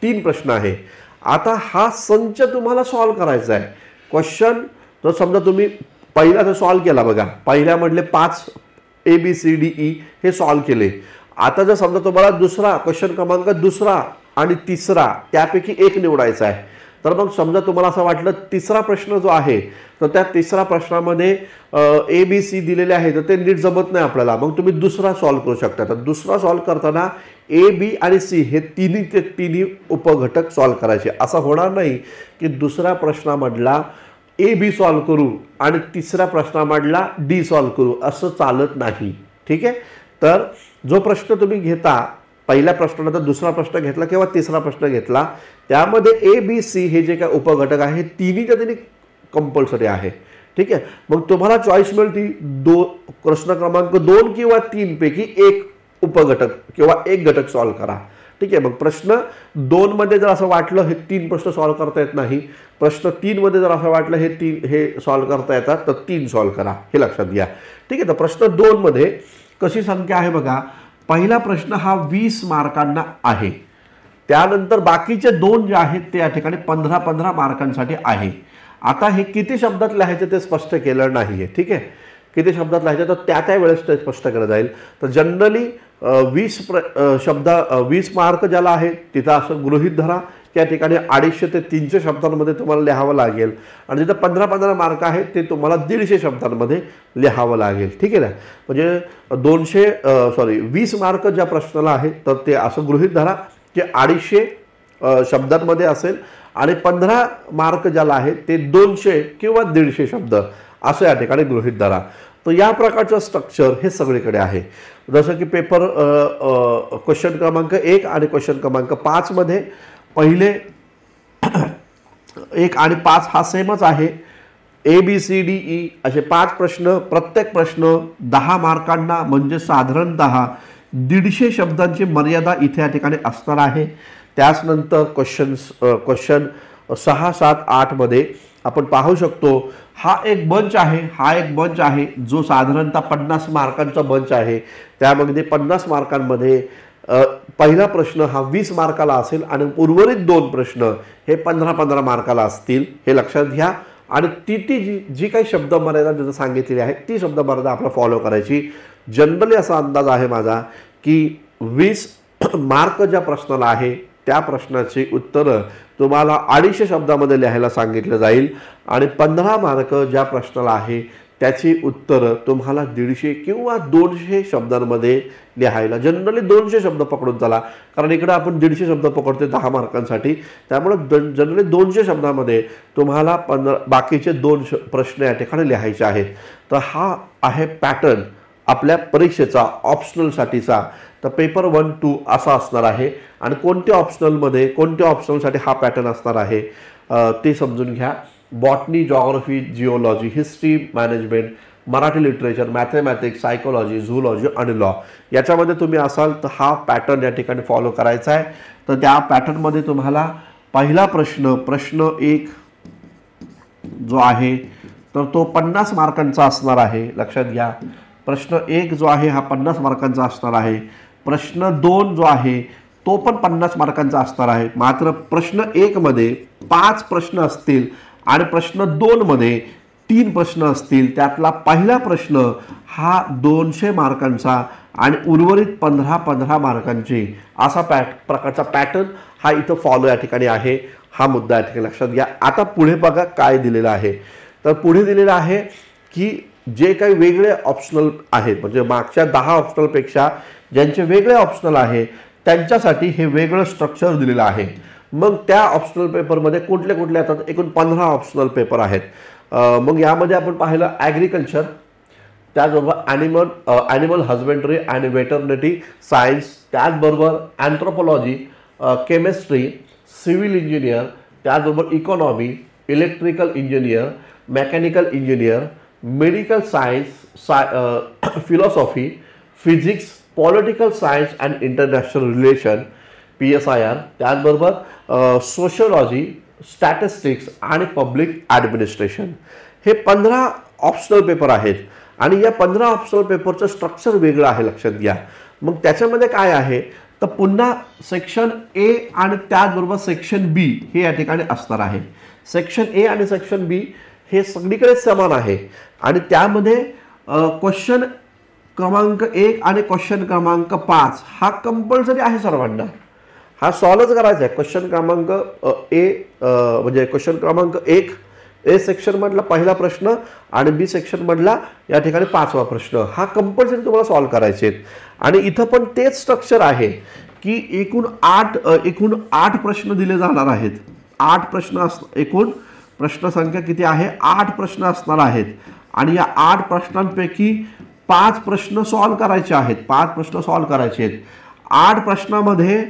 3 प्रश्न आहे. आता हा संच तुम्हाला सॉल्व करायचा आहे. क्वेश्चन जर समजा तुम्ही पहिला जर सॉल्व केला, बघा पहिल्यामधले 5 ABCDE हे सॉल्व केले. आता जर समजा तुम्हाला दुसरा क्वेश्चन क्रमांक 2 आणि 3 त्यापैकी एक निवडायचा आहे तर मग समजा तुम्हाला असं वाटलं 3रा प्रश्न जो आहे तर त्या 3ऱ्या प्रश्नामध्ये ABC दिलेले आहे तर ते नीट जमत नाही आपल्याला, मग तुम्ही दुसरा सॉल्व करू शकता. तर दुसरा सॉल्व करताना ए बी आणि सी हे तिन्ही उपघटक सॉल्व करायचे. असं होणार नाही की दुसऱ्या प्रश्नामधला ए बी सॉल्व करू आणि 3ऱ्या प्रश्नामधला डी सॉल्व करू, असं चालत नाही. ठीक आहे. तर जो प्रश्न तुम्ही घेता पहिल्या प्रश्नानंतर दुसरा प्रश्न घेतला किंवा 3रा प्रश्न घेतला त्यामध्ये ए बी सी हे जे काय उपघटक आहे तिन्हीच्या तिन्ही कंपल्सरी आहे. ठीक आहे. मग तुम्हाला चॉईस मिळते प्रश्न क्रमांक 2 किंवा 3 पैकी एक उपघटक किंवा एक घटक सॉल्व करा. ठीक आहे. मग प्रश्न 2 मध्ये जर असं वाटलं हे 3 प्रश्न सॉल्व करता येत नाही, प्रश्न 3 मध्ये जर असं वाटलं हे सॉल्व करता येतात तर 3 सॉल्व करा, हे लक्षात घ्या. ठीक आहे. तर प्रश्न 2 मध्ये कशी संख्या आहे बघा. पहिला प्रश्न हा 20 मार्कांना आहे. त्यानंतर बाकीचे 2 जे आहेत ते या ठिकाणी 15 मार्कांसाठी आहे. आता हे किती शब्दात लिहायचं ते स्पष्ट केलं नाहीये. ठीक आहे. किती शब्दात लिहायचं तर त्या वेळेस ते स्पष्ट केलं जाईल. तर जनरली 20 मार्क ज्याला आहे तिथं असं गृहीत धरा त्या ठिकाणी 250 ते 300 शब्दांमध्ये तुम्हाला लिहावं लागेल आणि जिथं 15 मार्क आहेत ते तुम्हाला 150 शब्दांमध्ये लिहावं लागेल. ठीक आहे ना. म्हणजे 20 मार्क ज्या प्रश्नाला आहे तर ते असं गृहीत धरा की 250 शब्दांमध्ये असेल आणि 15 मार्क ज्याला आहे ते 200 किंवा 150 शब्द असं या ठिकाणी गृहीत धरा. तर या प्रकारचं स्ट्रक्चर हे सगळीकडे आहे. जसं की पेपर क्वेश्चन क्रमांक 1 आणि क्वेश्चन क्रमांक 5 मध्ये पहिले 1 आणि 5 हा सेमच आहे. ABCDE असे 5 प्रश्न, प्रत्येक प्रश्न 10 मार्कांना म्हणजे साधारणतः 150 शब्दांची मर्यादा इथे या ठिकाणी असणार आहे. त्याचनंतर क्वेश्चन 6, 7, 8 मध्ये आपण पाहू शकतो हा एक बंच आहे जो साधारणतः 50 मार्कांचा बंच आहे. त्यामध्ये 50 मार्कांमध्ये पहिला प्रश्न हा 20 मार्काला असेल आणि उर्वरित 2 प्रश्न हे 15 मार्काला असतील, हे लक्षात घ्या. आणि ती जी काही शब्द मर्यादा जसं सांगितलेली आहे ती शब्द मर्यादा आपल्याला फॉलो करायची. जनरली असा अंदाज आहे माझा की 20 मार्क ज्या प्रश्नाला आहे त्या प्रश्नाची उत्तरं तुम्हाला 250 शब्दामध्ये लिहायला सांगितलं जाईल आणि 15 मार्क ज्या प्रश्नाला आहे त्याची उत्तरं तुम्हाला 150 किंवा 200 शब्दांमध्ये लिहायला, जनरली 200 शब्द पकडून चला, कारण इकडे आपण 150 शब्द पकडतो 10 मार्कांसाठी, त्यामुळे जनरली 200 शब्दामध्ये तुम्हाला बाकीचे 2 प्रश्न या ठिकाणी लिहायचे आहेत. तर हा आहे पॅटर्न आपल्या परीक्षेचा ऑप्शनलसाठीचा. तर पेपर 1, 2 असा असणार आहे आणि कोणत्या ऑप्शनलसाठी हा पॅटर्न असणार आहे ते समजून घ्या. Botany, geography, geology, history, management, Marathi literature, mathematics, psychology, zoology आणि लॉ याच्यामध्ये तुम्ही असाल तर हा पॅटर्न या ठिकाणी फॉलो करायचा आहे. तर त्या पॅटर्नमध्ये तुम्हाला पहिला प्रश्न 1 जो आहे तर तो 50 मार्कांचा असणार आहे, लक्षात घ्या. प्रश्न 1 जो आहे हा 50 मार्कांचा असणार आहे. प्रश्न 2 जो आहे तो पण 50 मार्कांचा असणार आहे. मात्र प्रश्न 1 मध्ये 5 प्रश्न असतील आणि प्रश्न 2 मध्ये 3 प्रश्न असतील. त्यातला पहिला प्रश्न हा 200 मार्कांचा आणि उर्वरित 15 मार्कांचे असा प्रकारचा पॅटर्न हा इथं फॉलो या ठिकाणी आहे. हा मुद्दा या ठिकाणी लक्षात घ्या. आता पुढे बघा काय दिलेलं आहे. तर पुढे दिलेलं आहे की जे काही वेगळे ऑप्शनल आहेत, म्हणजे मागच्या 10 ऑप्शनलपेक्षा ज्यांचे वेगळे ऑप्शनल आहे त्यांच्यासाठी हे वेगळं स्ट्रक्चर दिलेलं आहे. मग त्या ऑप्शनल पेपरमध्ये कुठले येतात, एकूण 15 ऑप्शनल पेपर आहेत. मग यामध्ये आपण पाहिलं ॲग्रिकल्चर, त्याचबरोबर ॲनिमल हजबेंड्री आणि वेटरनिटी सायन्स, त्याचबरोबर अँथ्रोपॉलॉजी, केमिस्ट्री, सिव्हिल इंजिनियर, त्याचबरोबर economy, electrical engineer, mechanical engineer, medical science, philosophy, physics, political science and international relation PSIR, त्याचबरोबर सोशियोलॉजी, स्टॅटिस्टिक्स आणि पब्लिक ॲडमिनिस्ट्रेशन. हे 15 ऑप्शनल पेपर आहेत आणि या 15 ऑप्शनल पेपरचं स्ट्रक्चर वेगळं आहे, लक्षात घ्या. मग त्याच्यामध्ये काय आहे तर पुन्हा सेक्शन ए आणि त्याचबरोबर सेक्शन बी हे या ठिकाणी असणार आहे. सेक्शन ए आणि सेक्शन बी हे सगळीकडे समान आहे आणि त्यामध्ये क्वेश्चन क्रमांक 1 आणि क्वेश्चन क्रमांक 5 हा कंपल्सरी आहे सर्वांना. हा सॉल्वच करायचा आहे. क्वेश्चन क्रमांक म्हणजे क्वेश्चन क्रमांक 1 ए सेक्शन मधला पहिला प्रश्न आणि बी सेक्शन मधला या ठिकाणी 5वा प्रश्न हा कंपल्सरी तुम्हाला सॉल्व करायचे आहेत. आणि इथं पण तेच स्ट्रक्चर आहे की एकूण 8 प्रश्न दिले जाणार आहेत. 8 प्रश्न एकूण प्रश्न संख्या किती आहे, 8 प्रश्न असणार आहेत आणि या 8 प्रश्नांपैकी 5 प्रश्न सॉल्व करायचे आहेत. 5 प्रश्न सॉल्व करायचे आहेत. 8 प्रश्नामध्ये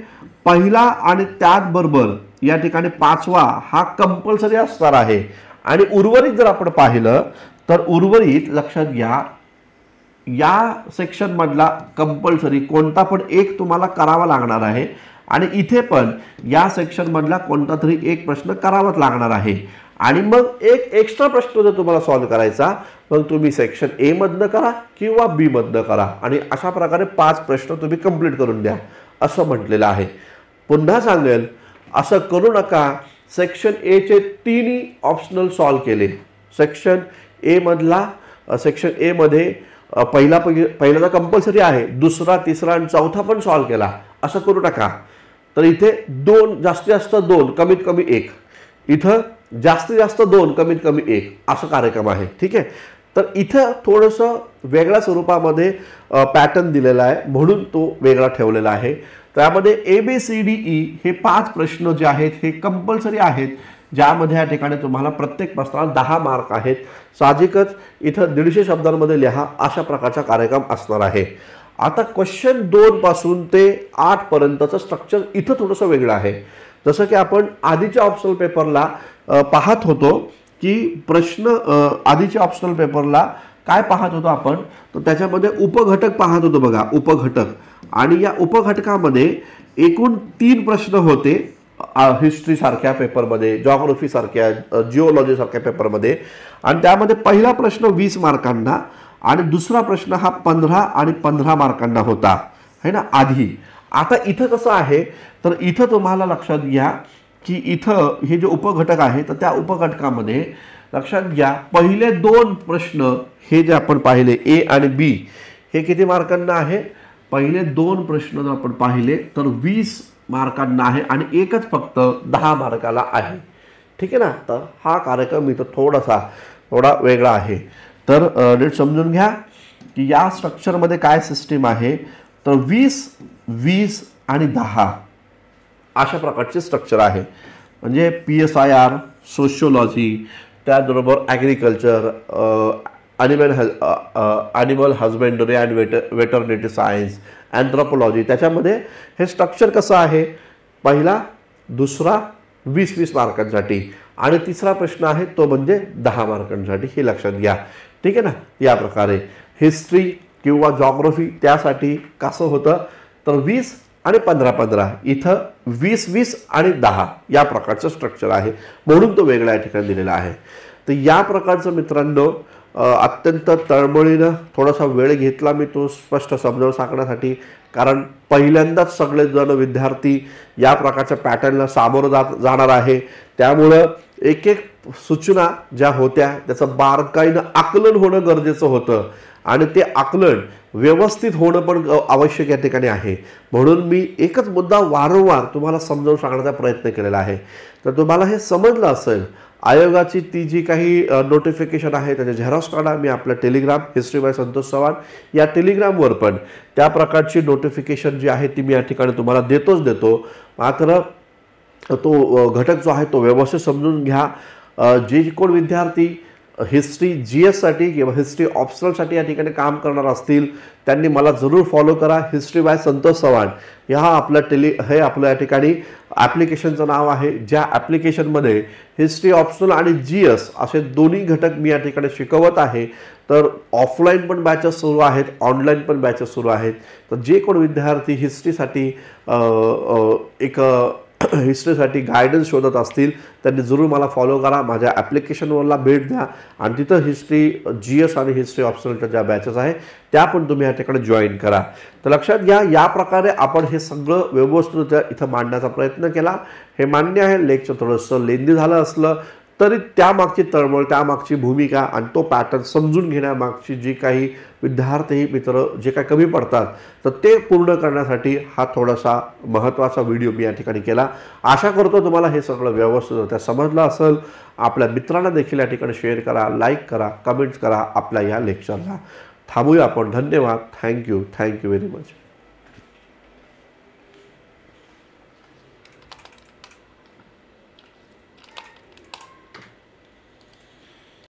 पहिला आणि त्याचबरोबर या ठिकाणी 5वा हा कंपल्सरी असणार आहे. आणि उर्वरित जर आपण पाहिलं तर उर्वरित लक्षात घ्या या सेक्शन मधला कंपल्सरी कोणता पण एक तुम्हाला करावा लागणार आहे आणि इथे पण या सेक्शन मधला कोणता तरी एक प्रश्न करावाच लागणार आहे. आणि मग एक एक्स्ट्रा प्रश्न जर तुम्हाला सॉल्व करायचा मग तुम्ही सेक्शन ए मधनं करा किंवा बी मधनं करा आणि अशा प्रकारे 5 प्रश्न तुम्ही कंप्लीट करून द्या असं म्हटलेलं आहे. पुन्हा सांगेल असं करू नका. सेक्शन ए चे 3 ऑप्शनल सॉल्व केले. सेक्शन ए मध्ये पहिला तर कंपल्सरी आहे, दुसरा, तिसरा आणि चौथा पण सॉल्व केला असं करू नका. तर इथे 2 जास्तीत जास्त 2 कमीत कमी 1, इथं जास्तीत जास्त 2 कमीत कमी 1 असं कार्यक्रम आहे. ठीक आहे. तर इथं थोडंसं वेगळ्या स्वरूपामध्ये पॅटर्न दिलेला आहे म्हणून तो वेगळा ठेवलेला आहे. त्यामध्ये ABCDE हे 5 प्रश्न जे आहेत हे कंपल्सरी आहेत, ज्यामध्ये या ठिकाणी तुम्हाला प्रत्येक प्रश्नाला 10 मार्क आहेत. साहजिकच इथं 150 शब्दांमध्ये लिहा अशा प्रकारचा कार्यक्रम असणार आहे. आता क्वेश्चन 2 पासून ते 8 पर्यंतचं स्ट्रक्चर इथं थोडंसं वेगळं आहे. जसं की आपण आधीच्या ऑप्शनल पेपरला पाहत होतो की प्रश्न आधीच्या ऑप्शनल पेपरला काय पाहत होतो आपण, तर त्याच्यामध्ये उपघटक पाहत होतो बघा, उपघटक. आणि या उपघटकामध्ये एकूण 3 प्रश्न होते हिस्ट्री सारख्या पेपरमध्ये, जॉग्राफी सारख्या, जिओलॉजी सारख्या पेपरमध्ये. आणि त्यामध्ये पहिला प्रश्न 20 मार्कांना आणि दुसरा प्रश्न हा 15 आणि 15 मार्कांना होता है ना आधी. आता इथं कसं आहे तर इथं तुम्हाला लक्षात घ्या की इथं हे जे उपघटक आहे तर त्या उपघटकामध्ये लक्षात घ्या पहिले 2 प्रश्न हे जे आपण पाहिले ए आणि बी हे किती मार्कांना आहे पहिले 2 प्रश्न जर आपण पाहिले तर 20 मार्कांना आहे आणि एकच फक्त 10 मार्काला आहे. ठीक आहे ना. तर हा कार्यक्रम इथं थोडा वेगळा आहे. तर नीट समजून घ्या की या स्ट्रक्चरमध्ये काय सिस्टीम आहे. तर 20, 20 आणि 10 अशा प्रकारचे स्ट्रक्चर आहे. म्हणजे PSIR, सोशिओलॉजी, त्याचबरोबर agriculture, animal husbandry and veterinary science, anthropology, त्याच्यामध्ये हे स्ट्रक्चर कसं आहे. पहिला, दुसरा 20-20 मार्कांसाठी आणि तिसरा प्रश्न आहे तो म्हणजे 10 मार्कांसाठी. हे लक्षात घ्या. ठीक आहे ना. या प्रकारे हिस्ट्री किंवा जॉग्रफी त्यासाठी कसं होतं तर 20 आणि 15-15, इथं 20-20 आणि 10 या प्रकारचं स्ट्रक्चर आहे. म्हणून तो वेगळ्या या ठिकाणी दिलेला आहे. तर या प्रकारचं मित्रांनो अत्यंत तळमळीनं थोडासा वेळ घेतला मी तो स्पष्ट समजावून सांगण्यासाठी. कारण पहिल्यांदाच सगळेजण विद्यार्थी या प्रकारच्या पॅटर्नला सामोरं जाणार आहे. त्यामुळं एक एक सूचना ज्या होत्या त्याचं बारकाईनं आकलन होणं गरजेचं होतं आणि ते आकलन व्यवस्थित होणं पण आवश्यक या ठिकाणी आहे. म्हणून मी एकच मुद्दा वारंवार तुम्हाला समजावून सांगण्याचा प्रयत्न केलेला आहे. तर तुम्हाला हे समजलं असेल. आयोगाची ती जी काही नोटिफिकेशन आहे त्याचे झेरॉक्स काढा. मी आपल्या Telegram history by Santosh Chavan या टेलिग्रामवर पण त्या प्रकारची नोटिफिकेशन जी आहे ती मी या ठिकाणी तुम्हाला देतो. मात्र तो घटक जो आहे तो व्यवस्थित समजून घ्या. जे कोण विद्यार्थी हिस्ट्री GSसाठी किंवा हिस्ट्री ऑप्शनलसाठी या ठिकाणी काम करणार असतील त्यांनी मला जरूर फॉलो करा. हिस्ट्री बाय संतोष चव्हाण ह्या हे आपलं या ठिकाणी ॲप्लिकेशनचं नाव आहे. ज्या ॲप्लिकेशनमध्ये हिस्ट्री ऑप्शनल आणि GS असे दोन्ही घटक मी या ठिकाणी शिकवत आहे. तर ऑफलाईन पण बॅचेस सुरू आहेत, ऑनलाईन पण बॅचेस सुरू आहेत. तर जे कोण विद्यार्थी हिस्ट्रीसाठी हिस्ट्रीसाठी गायडन्स शोधत असतील त्यांनी जरूर मला फॉलो करा. माझ्या ॲप्लिकेशनवरला भेट द्या आणि तिथं हिस्ट्री GS आणि हिस्ट्री ऑप्शनलच्या ज्या बॅचेस आहे त्या पण तुम्ही या ठिकाणी जॉईन करा. तर लक्षात घ्या या प्रकारे आपण हे सगळं व्यवस्थित इथं मांडण्याचा प्रयत्न केला. हे मान्य आहे लेक्चर थोडंसं लेंदी झालं असलं तरी त्यामागची तळमळ, त्यामागची भूमिका आणि तो पॅटर्न समजून घेण्यामागची जी काही विद्यार्थी मित्र जे काही कमी पडतात तर ते पूर्ण करण्यासाठी हा थोडासा महत्त्वाचा व्हिडिओ मी या ठिकाणी केला. आशा करतो तुम्हाला हे सगळं व्यवस्थित समजलं असेल. आपल्या मित्रांना देखील या ठिकाणी शेअर करा, लाईक करा, कमेंट्स करा आपल्या या लेक्चरला. थांबूया आपण. धन्यवाद. Thank you very much.